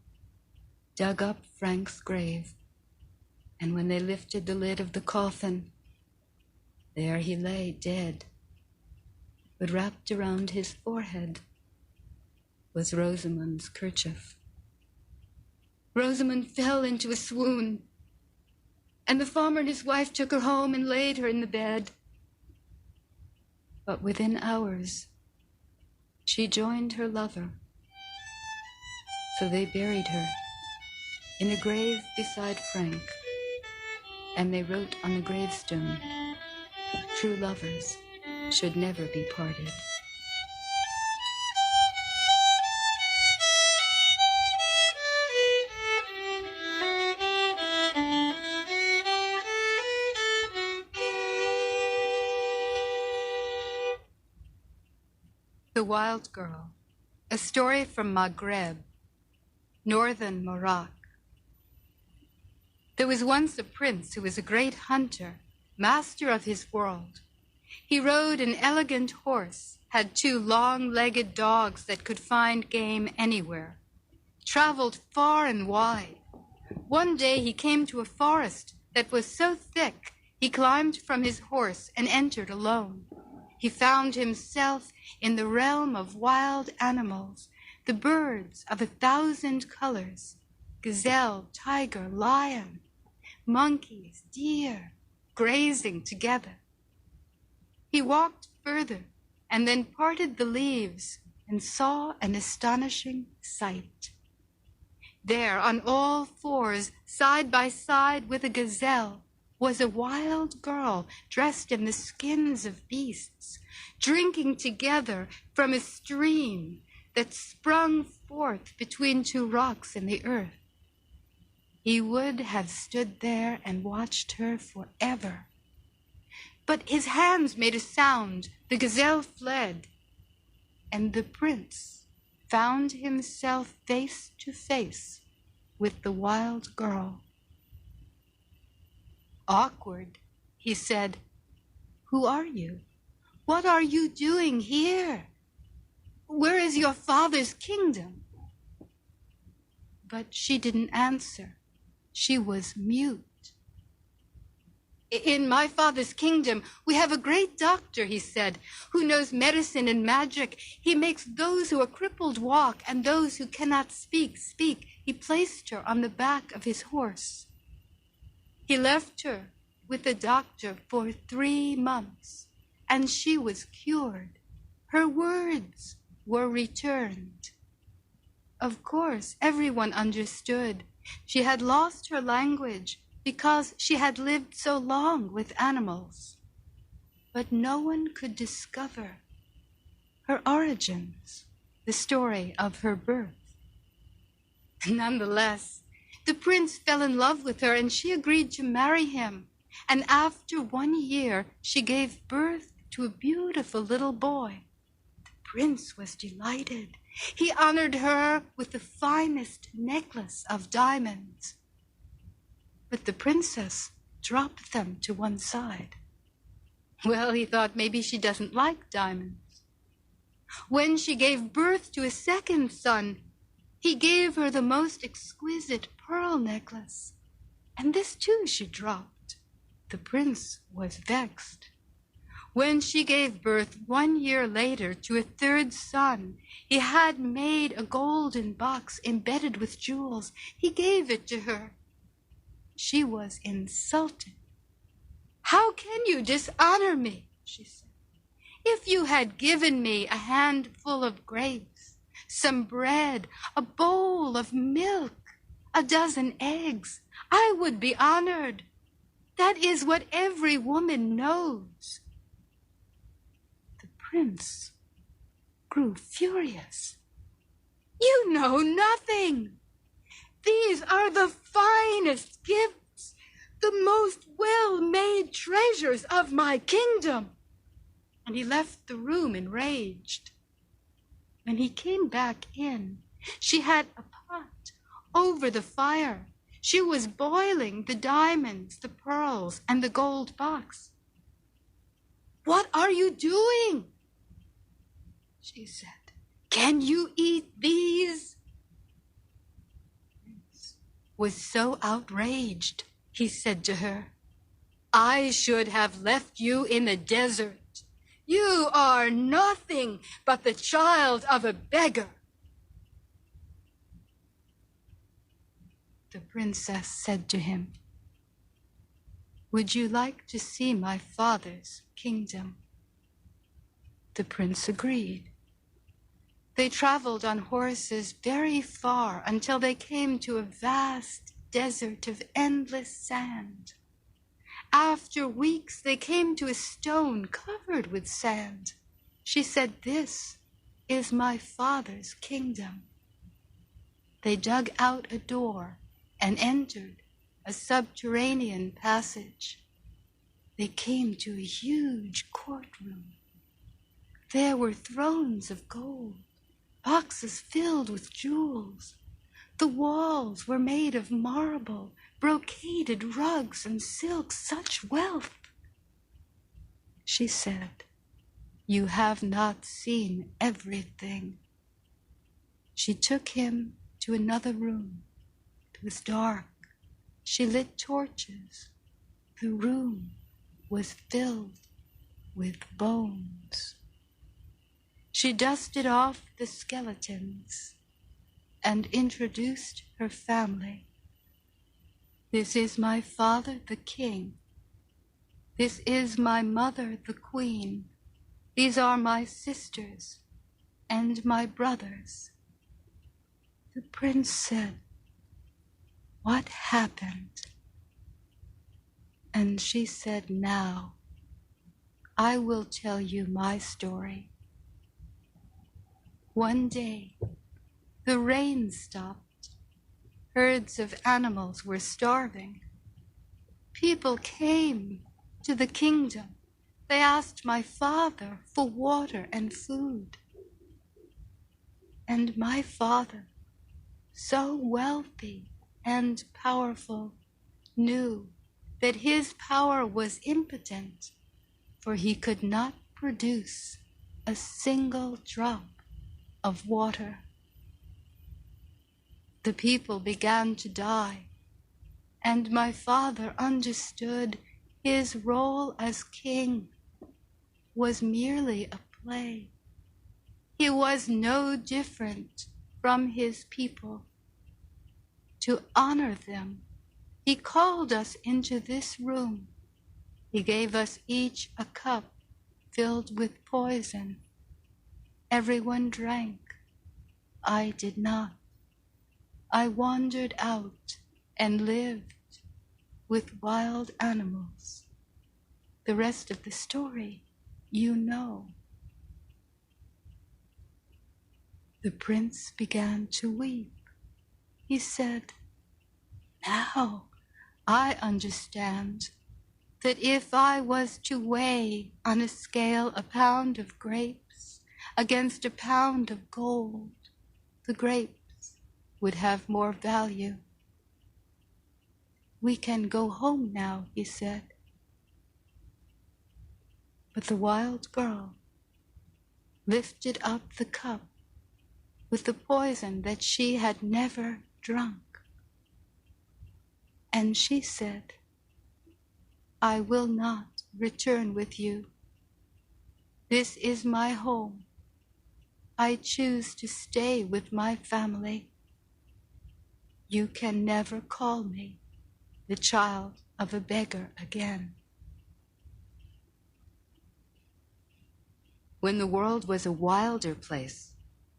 dug up Frank's grave. And when they lifted the lid of the coffin, there he lay dead. But wrapped around his forehead was Rosamond's kerchief. Rosamond fell into a swoon, and the farmer and his wife took her home and laid her in the bed. But within hours, she joined her lover. So they buried her in a grave beside Frank, and they wrote on the gravestone, "True lovers should never be parted." The Wild Girl, a story from Maghreb, northern Morocco. There was once a prince who was a great hunter, master of his world. He rode an elegant horse, had 2 long-legged dogs that could find game anywhere, traveled far and wide. One day he came to a forest that was so thick he climbed from his horse and entered alone. He found himself in the realm of wild animals, the birds of 1,000 colors, gazelle, tiger, lion, monkeys, deer, grazing together. He walked further and then parted the leaves and saw an astonishing sight. There, on all fours, side by side with a gazelle, was a wild girl dressed in the skins of beasts, drinking together from a stream that sprung forth between 2 rocks in the earth. He would have stood there and watched her forever. But his hands made a sound, the gazelle fled, and the prince found himself face to face with the wild girl. "Awkward," he said. "Who are you? What are you doing here? Where is your father's kingdom?" But she didn't answer. She was mute. "In my father's kingdom, we have a great doctor," he said, "who knows medicine and magic. He makes those who are crippled walk, and those who cannot speak, speak." He placed her on the back of his horse. He left her with the doctor for 3 months, and she was cured. Her words were returned. Of course, everyone understood. She had lost her language because she had lived so long with animals. But no one could discover her origins, the story of her birth. Nonetheless, the prince fell in love with her, and she agreed to marry him. And after 1 year, she gave birth to a beautiful little boy. The prince was delighted. He honored her with the finest necklace of diamonds. But the princess dropped them to one side. Well, he thought maybe she doesn't like diamonds. When she gave birth to a second son, he gave her the most exquisite pearl necklace, and this too she dropped. The prince was vexed. When she gave birth 1 year later to a third son, he had made a golden box embedded with jewels. He gave it to her. She was insulted. "How can you dishonor me?" she said. "If you had given me a handful of grapes, some bread, a bowl of milk, a dozen eggs, I would be honored. That is what every woman knows. The prince grew furious. You know nothing. These are the finest gifts, the most well-made treasures of my kingdom. And he left the room enraged. When he came back in, she had a pot over the fire. She was boiling the diamonds, the pearls, and the gold box. What are you doing? She said. Can you eat these? The prince was so outraged. He said to her, I should have left you in the desert. You are nothing but the child of a beggar. The princess said to him, Would you like to see my father's kingdom? The prince agreed. They traveled on horses very far until they came to a vast desert of endless sand. After weeks, they came to a stone covered with sand. She said, This is my father's kingdom. They dug out a door and entered a subterranean passage. They came to a huge courtroom. There were thrones of gold, boxes filled with jewels. The walls were made of marble, brocaded rugs and silk, such wealth. She said, You have not seen everything. She took him to another room. It was dark. She lit torches. The room was filled with bones. She dusted off the skeletons and introduced her family. This is my father, the king. This is my mother, the queen. These are my sisters and my brothers. The prince said, What happened? And she said, Now, I will tell you my story. One day, the rain stopped. Herds of animals were starving. People came to the kingdom. They asked my father for water and food. And my father, so wealthy and powerful, knew that his power was impotent, for he could not produce a single drop of water. The people began to die, and my father understood his role as king was merely a play. He was no different from his people. To honor them, he called us into this room. He gave us each a cup filled with poison. Everyone drank. I did not. I wandered out and lived with wild animals. The rest of the story you know. The prince began to weep. He said, Now I understand that if I was to weigh on a scale a pound of grapes against a pound of gold, the grapes would have more value. We can go home now, he said. But the wild girl lifted up the cup with the poison that she had never drunk. And she said, I will not return with you. This is my home. I choose to stay with my family. You can never call me the child of a beggar again. When the world was a wilder place,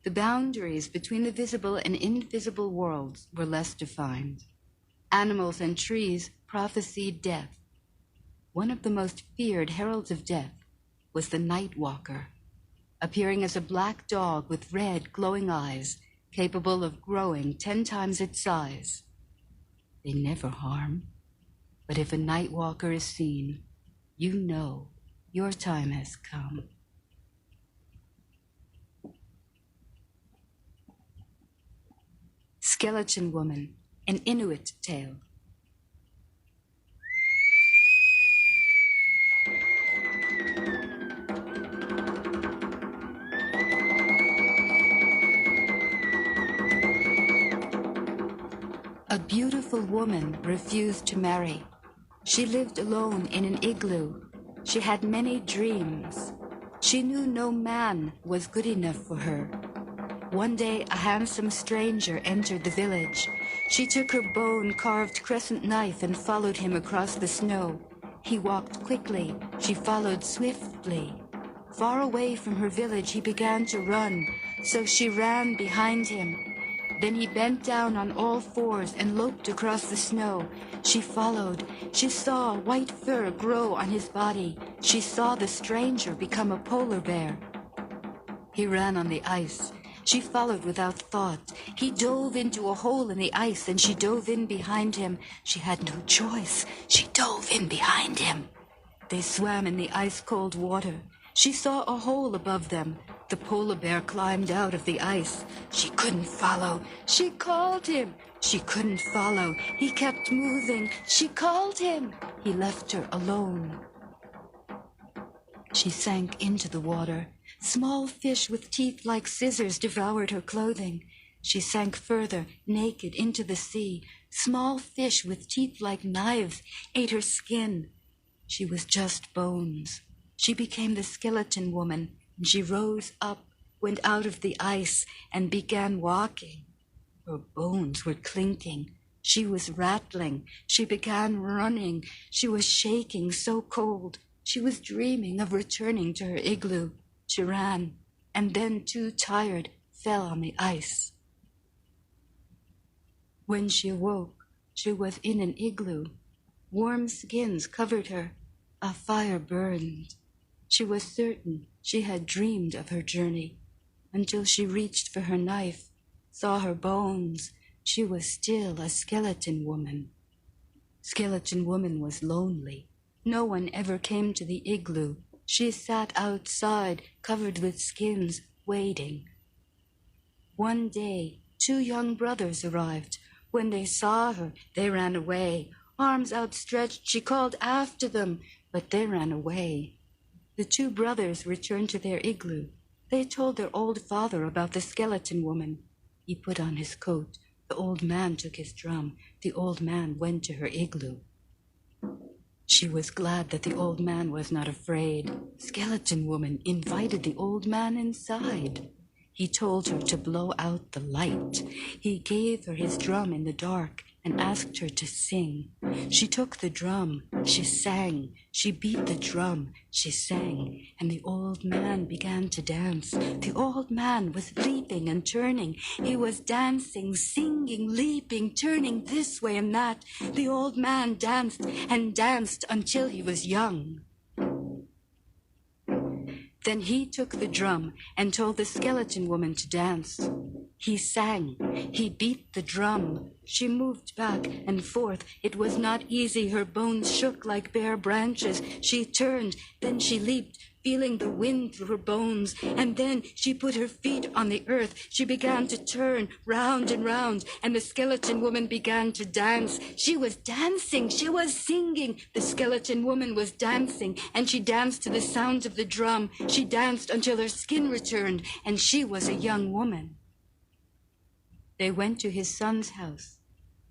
the boundaries between the visible and invisible worlds were less defined. Animals and trees prophesied death. One of the most feared heralds of death was the Nightwalker, appearing as a black dog with red, glowing eyes, capable of growing 10 times its size. They never harm, but if a Nightwalker is seen, you know your time has come. Skeleton Woman, an Inuit tale. A beautiful woman refused to marry. She lived alone in an igloo. She had many dreams. She knew no man was good enough for her. One day, a handsome stranger entered the village. She took her bone-carved crescent knife and followed him across the snow. He walked quickly. She followed swiftly. Far away from her village, he began to run, so she ran behind him. Then he bent down on all fours and loped across the snow. She followed. She saw white fur grow on his body. She saw the stranger become a polar bear. He ran on the ice. She followed without thought. He dove into a hole in the ice, and she dove in behind him. She had no choice. She dove in behind him. They swam in the ice-cold water. She saw a hole above them. The polar bear climbed out of the ice. She couldn't follow. She called him. She couldn't follow. He kept moving. She called him. He left her alone. She sank into the water. Small fish with teeth like scissors devoured her clothing. She sank further, naked, into the sea. Small fish with teeth like knives ate her skin. She was just bones. She became the skeleton woman, and she rose up, went out of the ice, and began walking. Her bones were clinking. She was rattling. She began running. She was shaking, so cold. She was dreaming of returning to her igloo. She ran, and then, too tired, fell on the ice. When she awoke, she was in an igloo. Warm skins covered her. A fire burned. She was certain she had dreamed of her journey until she reached for her knife, saw her bones. She was still a skeleton woman. Skeleton Woman was lonely. No one ever came to the igloo. She sat outside, covered with skins, waiting. One day, 2 young brothers arrived. When they saw her, they ran away. Arms outstretched, she called after them, but they ran away. The 2 brothers returned to their igloo. They told their old father about the skeleton woman. He put on his coat. The old man took his drum. The old man went to her igloo. She was glad that the old man was not afraid. Skeleton Woman invited the old man inside. He told her to blow out the light. He gave her his drum in the dark and asked her to sing. She took the drum. She sang. She beat the drum. She sang. And the old man began to dance. The old man was leaping and turning. He was dancing, singing, leaping, turning this way and that. The old man danced and danced until he was young. Then he took the drum and told the skeleton woman to dance. He sang. He beat the drum. She moved back and forth. It was not easy. Her bones shook like bare branches. She turned. Then she leaped, feeling the wind through her bones. And then she put her feet on the earth. She began to turn round and round, and the skeleton woman began to dance. She was dancing. She was singing. The skeleton woman was dancing, and she danced to the sound of the drum. She danced until her skin returned, and she was a young woman. They went to his son's house.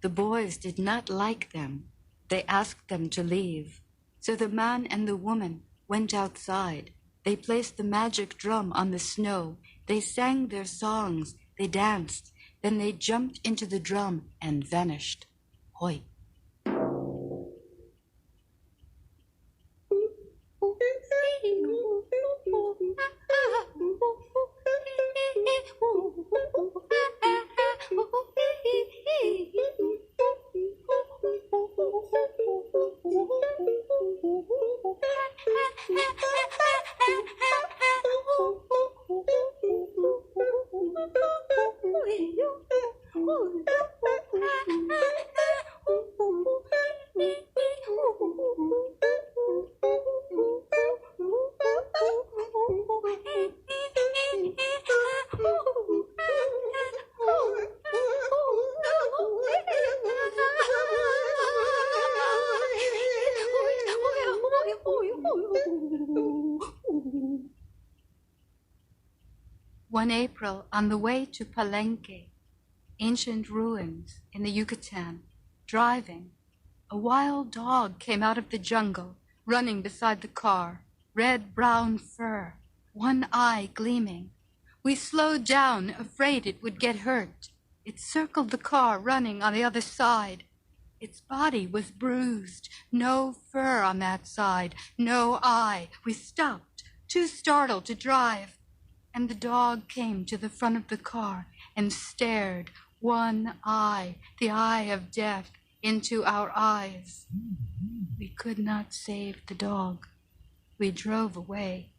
The boys did not like them. They asked them to leave. So the man and the woman went outside. They placed the magic drum on the snow. They sang their songs. They danced. Then they jumped into the drum and vanished. Hoi. One April, on the way to Palenque, ancient ruins in the Yucatan, driving, a wild dog came out of the jungle, running beside the car, red-brown fur, one eye gleaming. We slowed down, afraid it would get hurt. It circled the car, running on the other side. Its body was bruised, no fur on that side, no eye. We stopped, too startled to drive. And the dog came to the front of the car and stared, one eye, the eye of death, into our eyes. We could not save the dog. We drove away.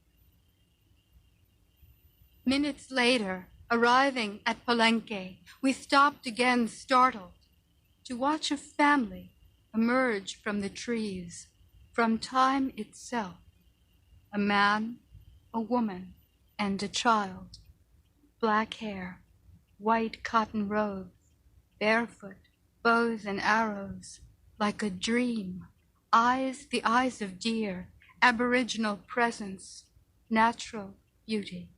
Minutes later, arriving at Palenque, we stopped again, startled, to watch a family emerge from the trees, from time itself. A man, a woman, and a child. Black hair, white cotton robes, barefoot, bows and arrows, like a dream. Eyes, the eyes of deer, aboriginal presence, natural beauty.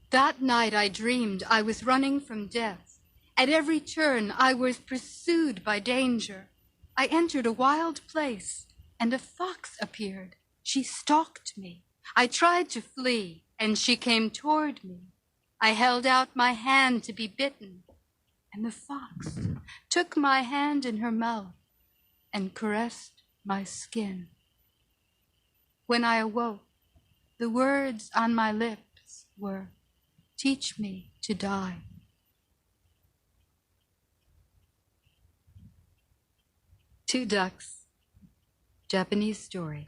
That night I dreamed I was running from death. At every turn I was pursued by danger. I entered a wild place, and a fox appeared. She stalked me. I tried to flee, and she came toward me. I held out my hand to be bitten, and the fox took my hand in her mouth and caressed my skin. When I awoke, the words on my lips were, "Teach me to die." Two Ducks, Japanese story.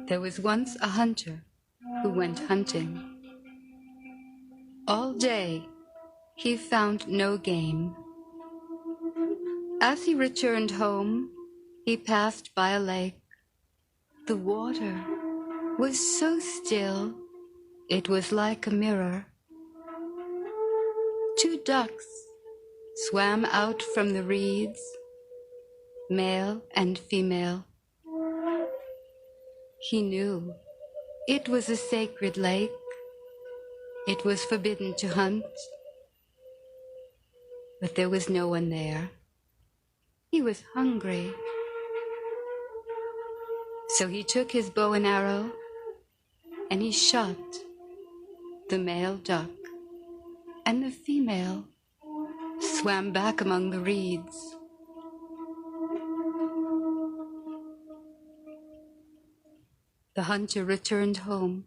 There was once a hunter who went hunting. All day he found no game. As he returned home, he passed by a lake. The water was so still, it was like a mirror. Two ducks swam out from the reeds, male and female. He knew it was a sacred lake. It was forbidden to hunt. But there was no one there. He was hungry. So he took his bow and arrow, and he shot the male duck, and the female swam back among the reeds. The hunter returned home.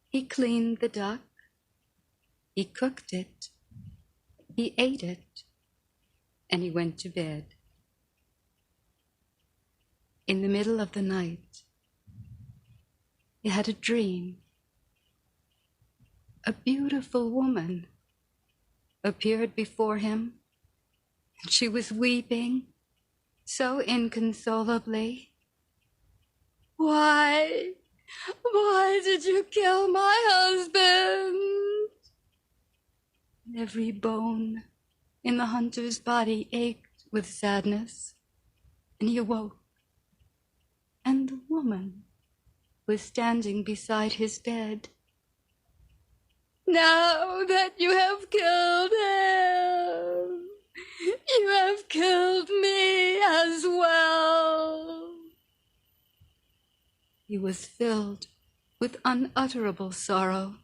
He cleaned the duck. He cooked it. He ate it. And he went to bed. In the middle of the night, he had a dream. A beautiful woman appeared before him, and she was weeping so inconsolably. Why did you kill my husband? Every bone in the hunter's body ached with sadness, and he awoke, and the woman was standing beside his bed. Now that you have killed him, you have killed me as well. He was filled with unutterable sorrow.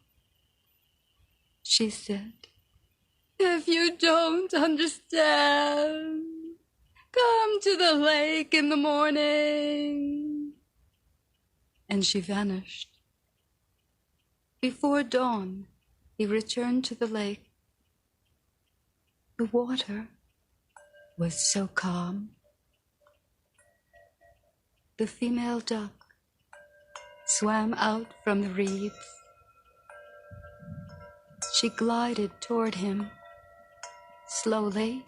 She said, "If you don't understand, come to the lake in the morning." and she vanished. Before dawn, he returned to the lake. The water was so calm. The female duck swam out from the reeds. She glided toward him, slowly,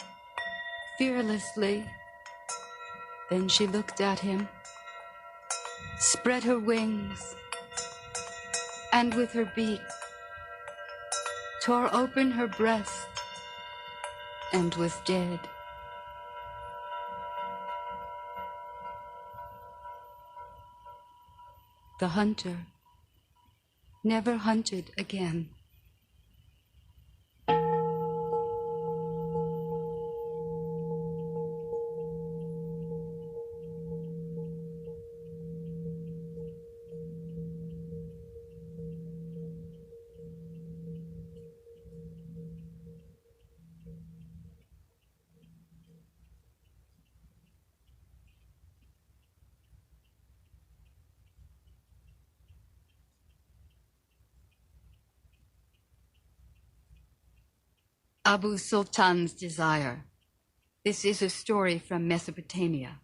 fearlessly. Then she looked at him, spread her wings, and with her beak tore open her breast and was dead. The hunter never hunted again. Abu Sultan's Desire. This is a story from Mesopotamia.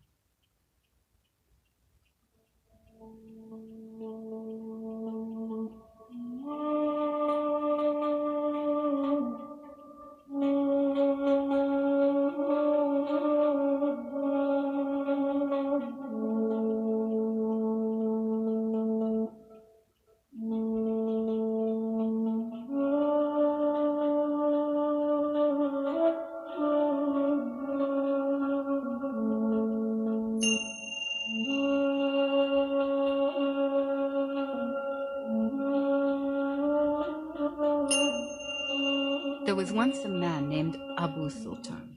There was once a man named Abu Sultan.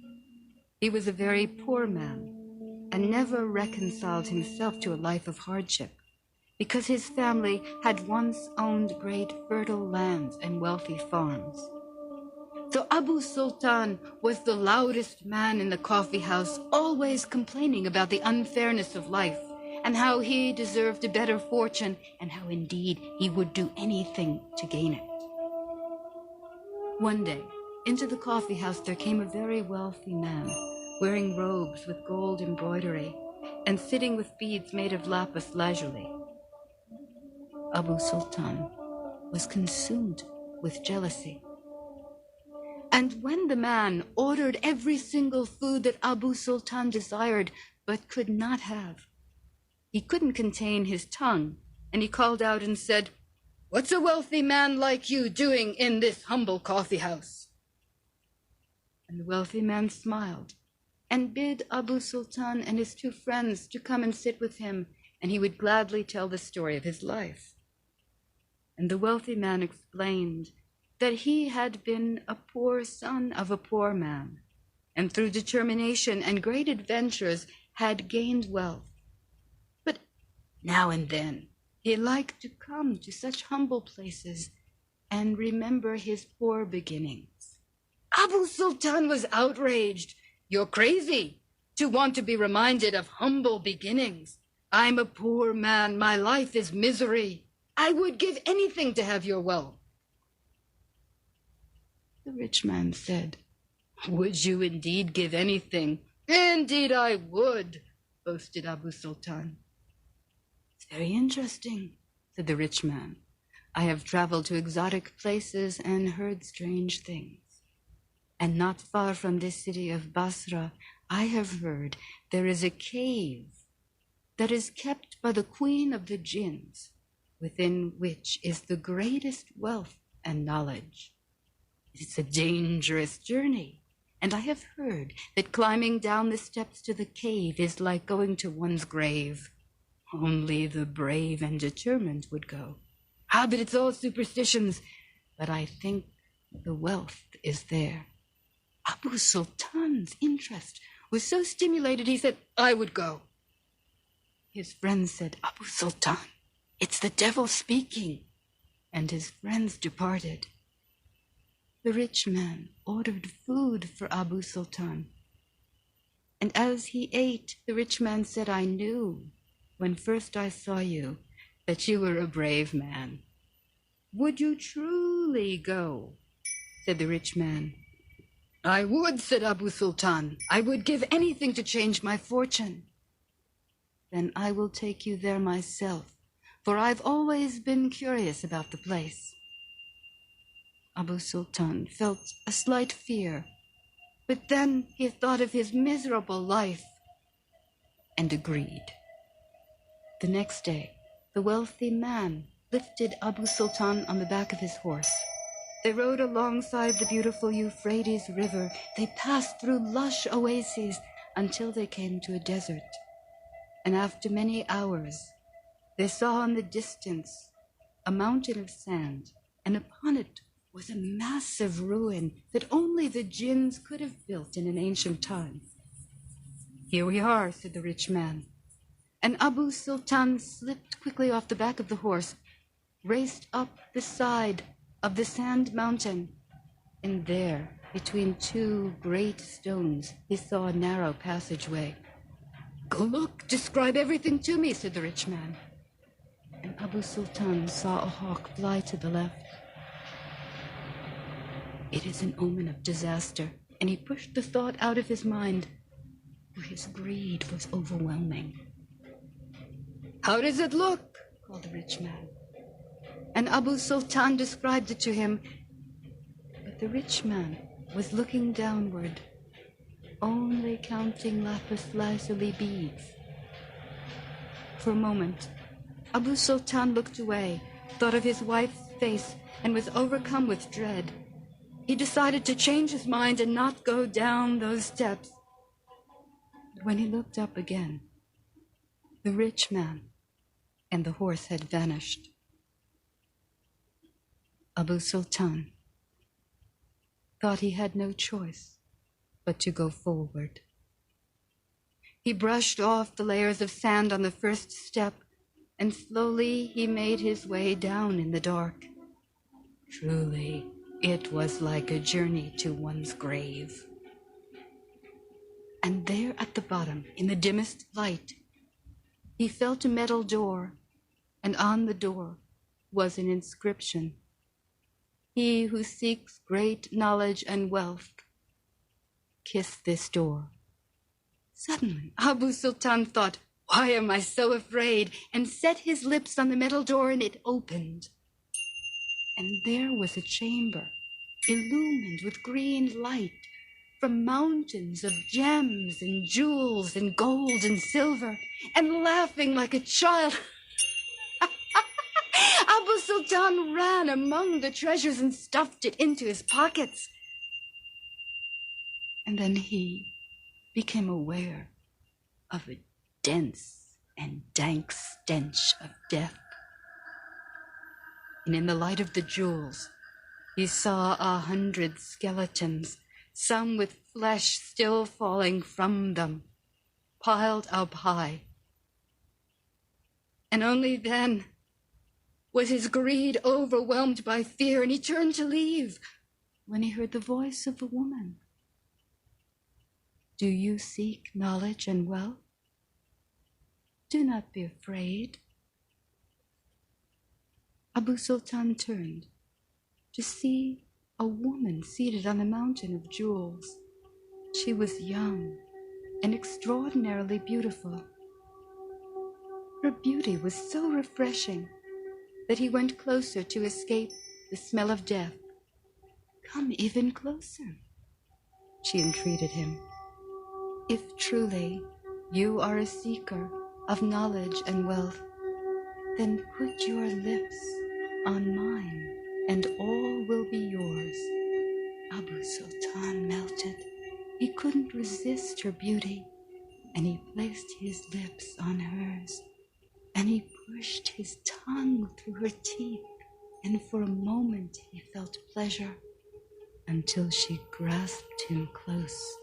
He was a very poor man and never reconciled himself to a life of hardship because his family had once owned great fertile lands and wealthy farms. So Abu Sultan was the loudest man in the coffee house, always complaining about the unfairness of life and how he deserved a better fortune and how indeed he would do anything to gain it. One day, into the coffee house there came a very wealthy man, wearing robes with gold embroidery and sitting with beads made of lapis lazuli. Abu Sultan was consumed with jealousy. And when the man ordered every single food that Abu Sultan desired but could not have, he couldn't contain his tongue, and he called out and said, "What's a wealthy man like you doing in this humble coffee house?" And the wealthy man smiled and bid Abu Sultan and his two friends to come and sit with him, and he would gladly tell the story of his life. And the wealthy man explained that he had been a poor son of a poor man, and through determination and great adventures had gained wealth. But now and then he liked to come to such humble places and remember his poor beginnings. Abu Sultan was outraged. "You're crazy to want to be reminded of humble beginnings. I'm a poor man. My life is misery. I would give anything to have your wealth." The rich man said, "Would you indeed give anything?" "Indeed I would," boasted Abu Sultan. "It's very interesting," said the rich man. "I have traveled to exotic places and heard strange things. And not far from this city of Basra, I have heard there is a cave that is kept by the queen of the jinns, within which is the greatest wealth and knowledge. It's a dangerous journey, and I have heard that climbing down the steps to the cave is like going to one's grave. Only the brave and determined would go. But it's all superstitions. But I think the wealth is there." Abu Sultan's interest was so stimulated, he said, "I would go." His friends said, "Abu Sultan, it's the devil speaking." And his friends departed. The rich man ordered food for Abu Sultan. And as he ate, the rich man said, "I knew when first I saw you that you were a brave man. Would you truly go? Said the rich man. I would, said Abu Sultan. I would give anything to change my fortune. Then I will take you there myself, for I've always been curious about the place. Abu Sultan felt a slight fear, but then he thought of his miserable life and agreed. The next day, the wealthy man lifted Abu Sultan on the back of his horse. They rode alongside the beautiful Euphrates River. They passed through lush oases until they came to a desert. And after many hours, they saw in the distance a mountain of sand, and upon it was a massive ruin that only the jinns could have built in an ancient time. Here we are, said the rich man. And Abu Sultan slipped quickly off the back of the horse, raced up the side of the sand mountain, and there, between two great stones, he saw a narrow passageway. Go look, describe everything to me, said the rich man. And Abu Sultan saw a hawk fly to the left. It is an omen of disaster, and he pushed the thought out of his mind, for his greed was overwhelming. How does it look? Called the rich man. And Abu Sultan described it to him, but the rich man was looking downward, only counting lapis lazuli beads. For a moment, Abu Sultan looked away, thought of his wife's face, and was overcome with dread. He decided to change his mind and not go down those steps. But when he looked up again, the rich man and the horse had vanished. Abu Sultan thought he had no choice but to go forward. He brushed off the layers of sand on the first step, and slowly he made his way down in the dark. Truly, it was like a journey to one's grave. And there at the bottom, in the dimmest light, he felt a metal door, and on the door was an inscription. He who seeks great knowledge and wealth, kiss this door. Suddenly, Abu Sultan thought, why am I so afraid? And set his lips on the metal door, and it opened. And there was a chamber, illumined with green light, from mountains of gems and jewels and gold and silver, and laughing like a child. Abu Sultan ran among the treasures and stuffed it into his pockets. And then he became aware of a dense and dank stench of death. And in the light of the jewels, he saw 100 skeletons, some with flesh still falling from them, piled up high. And only then was his greed overwhelmed by fear, and he turned to leave when he heard the voice of a woman. Do you seek knowledge and wealth? Do not be afraid. Abu Sultan turned to see a woman seated on a mountain of jewels. She was young and extraordinarily beautiful. Her beauty was so refreshing that he went closer to escape the smell of death. Come even closer, she entreated him. If truly you are a seeker of knowledge and wealth, then put your lips on mine, and all will be yours. Abu Sultan melted. He couldn't resist her beauty, and he placed his lips on hers, and he pushed his tongue through her teeth, and for a moment he felt pleasure, until she grasped him close,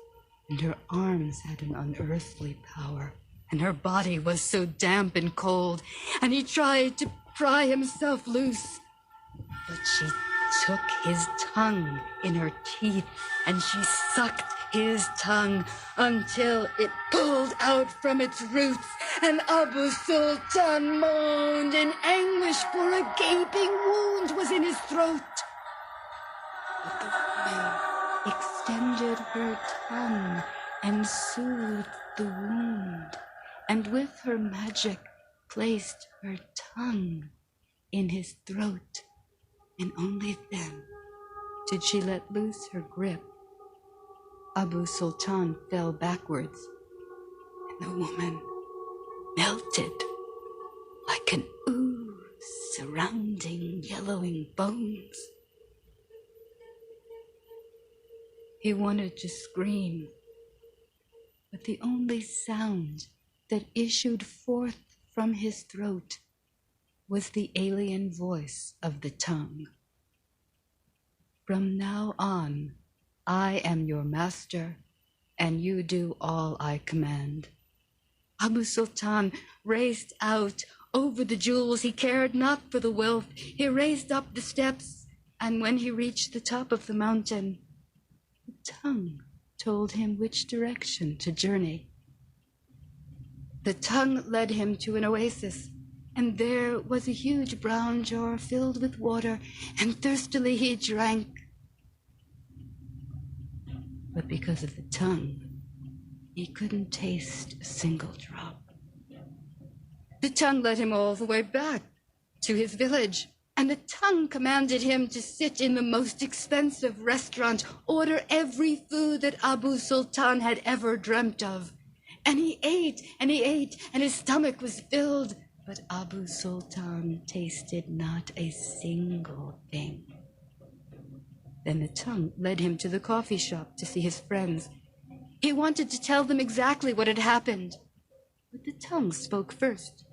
and her arms had an unearthly power, and her body was so damp and cold, and he tried to pry himself loose. But she took his tongue in her teeth, and she sucked his tongue until it pulled out from its roots, and Abu Sultan moaned in anguish, for a gaping wound was in his throat. But the woman extended her tongue and soothed the wound, and with her magic placed her tongue in his throat, and only then did she let loose her grip. Abu Sultan fell backwards, and the woman melted like an ooze surrounding yellowing bones. He wanted to scream, but the only sound that issued forth from his throat was the alien voice of the tongue. From now on, I am your master, and you do all I command. Abu Sultan raced out over the jewels. He cared not for the wealth. He raced up the steps, and when he reached the top of the mountain, the tongue told him which direction to journey. The tongue led him to an oasis, and there was a huge brown jar filled with water, and thirstily he drank. But because of the tongue, he couldn't taste a single drop. The tongue led him all the way back to his village, and the tongue commanded him to sit in the most expensive restaurant, order every food that Abu Sultan had ever dreamt of. And he ate, and he ate, and his stomach was filled. But Abu Sultan tasted not a single thing. Then the tongue led him to the coffee shop to see his friends. He wanted to tell them exactly what had happened. But the tongue spoke first,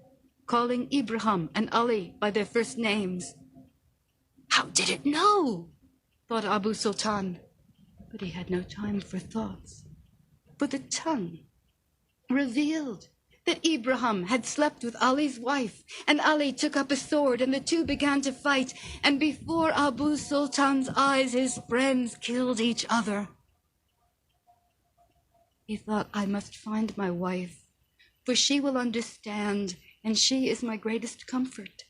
calling Ibrahim and Ali by their first names. How did it know? Thought Abu Sultan. But he had no time for thoughts. For the tongue revealed that Ibrahim had slept with Ali's wife, and Ali took up a sword, and the two began to fight, and before Abu Sultan's eyes his friends killed each other. He thought, I must find my wife, for she will understand, and she is my greatest comfort.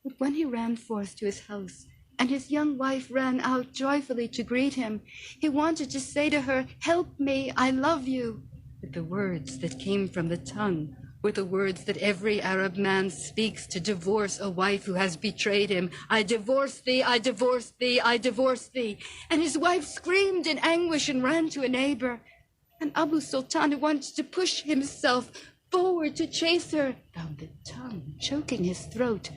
But when he ran forth to his house, and his young wife ran out joyfully to greet him, he wanted to say to her, help me, I love you. But the words that came from the tongue were the words that every Arab man speaks to divorce a wife who has betrayed him. I divorce thee, I divorce thee, I divorce thee. And his wife screamed in anguish and ran to a neighbor. And Abu Sultan, who wanted to push himself forward to chase her, found the tongue choking his throat.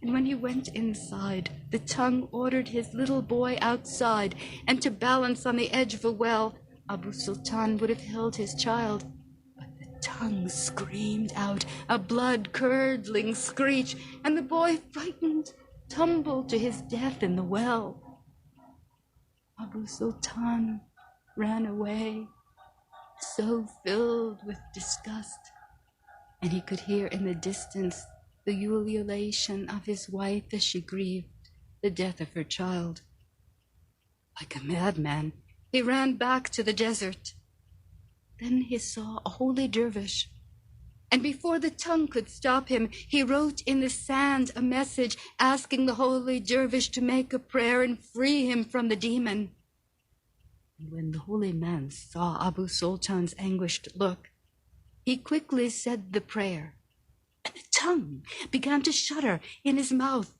And when he went inside, the tongue ordered his little boy outside, and to balance on the edge of a well. Abu Sultan would have held his child, but the tongue screamed out a blood-curdling screech, and the boy, frightened, tumbled to his death in the well. Abu Sultan ran away, so filled with disgust, and he could hear in the distance the ululation of his wife as she grieved the death of her child. Like a madman, he ran back to the desert. Then he saw a holy dervish, and before the tongue could stop him, he wrote in the sand a message asking the holy dervish to make a prayer and free him from the demon. And when the holy man saw Abu Sultan's anguished look, he quickly said the prayer, and the tongue began to shudder in his mouth,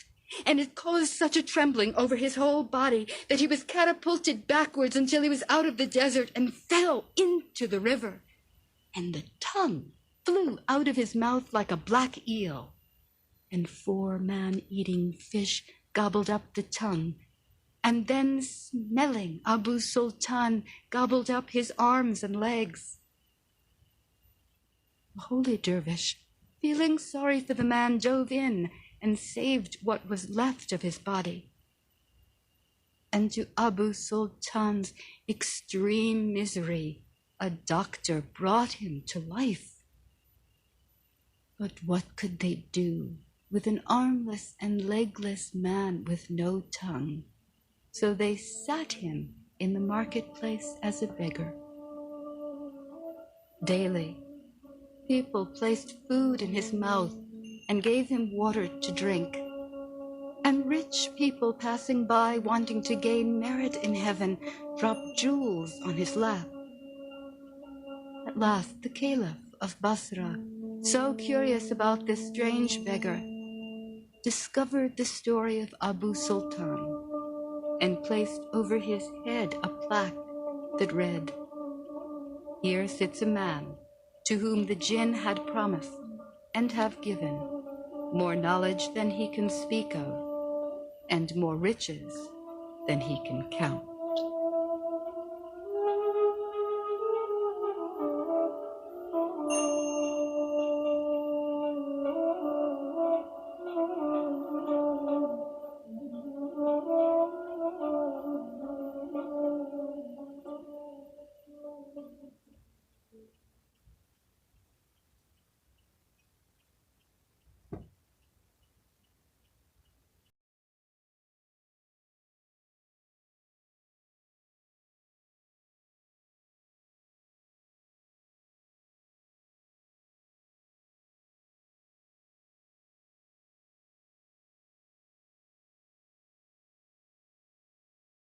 and it caused such a trembling over his whole body that he was catapulted backwards until he was out of the desert and fell into the river. And the tongue flew out of his mouth like a black eel, and 4 man-eating fish gobbled up the tongue, and then, smelling Abu Sultan, gobbled up his arms and legs. The holy dervish, feeling sorry for the man, dove in and saved what was left of his body. And to Abu Sultan's extreme misery, a doctor brought him to life. But what could they do with an armless and legless man with no tongue? So they sat him in the marketplace as a beggar, Daily, people placed food in his mouth and gave him water to drink. And rich people passing by wanting to gain merit in heaven dropped jewels on his lap. At last, the Caliph of Basra, so curious about this strange beggar, discovered the story of Abu Sultan and placed over his head a plaque that read, "Here sits a man to whom the jinn had promised and have given more knowledge than he can speak of and more riches than he can count."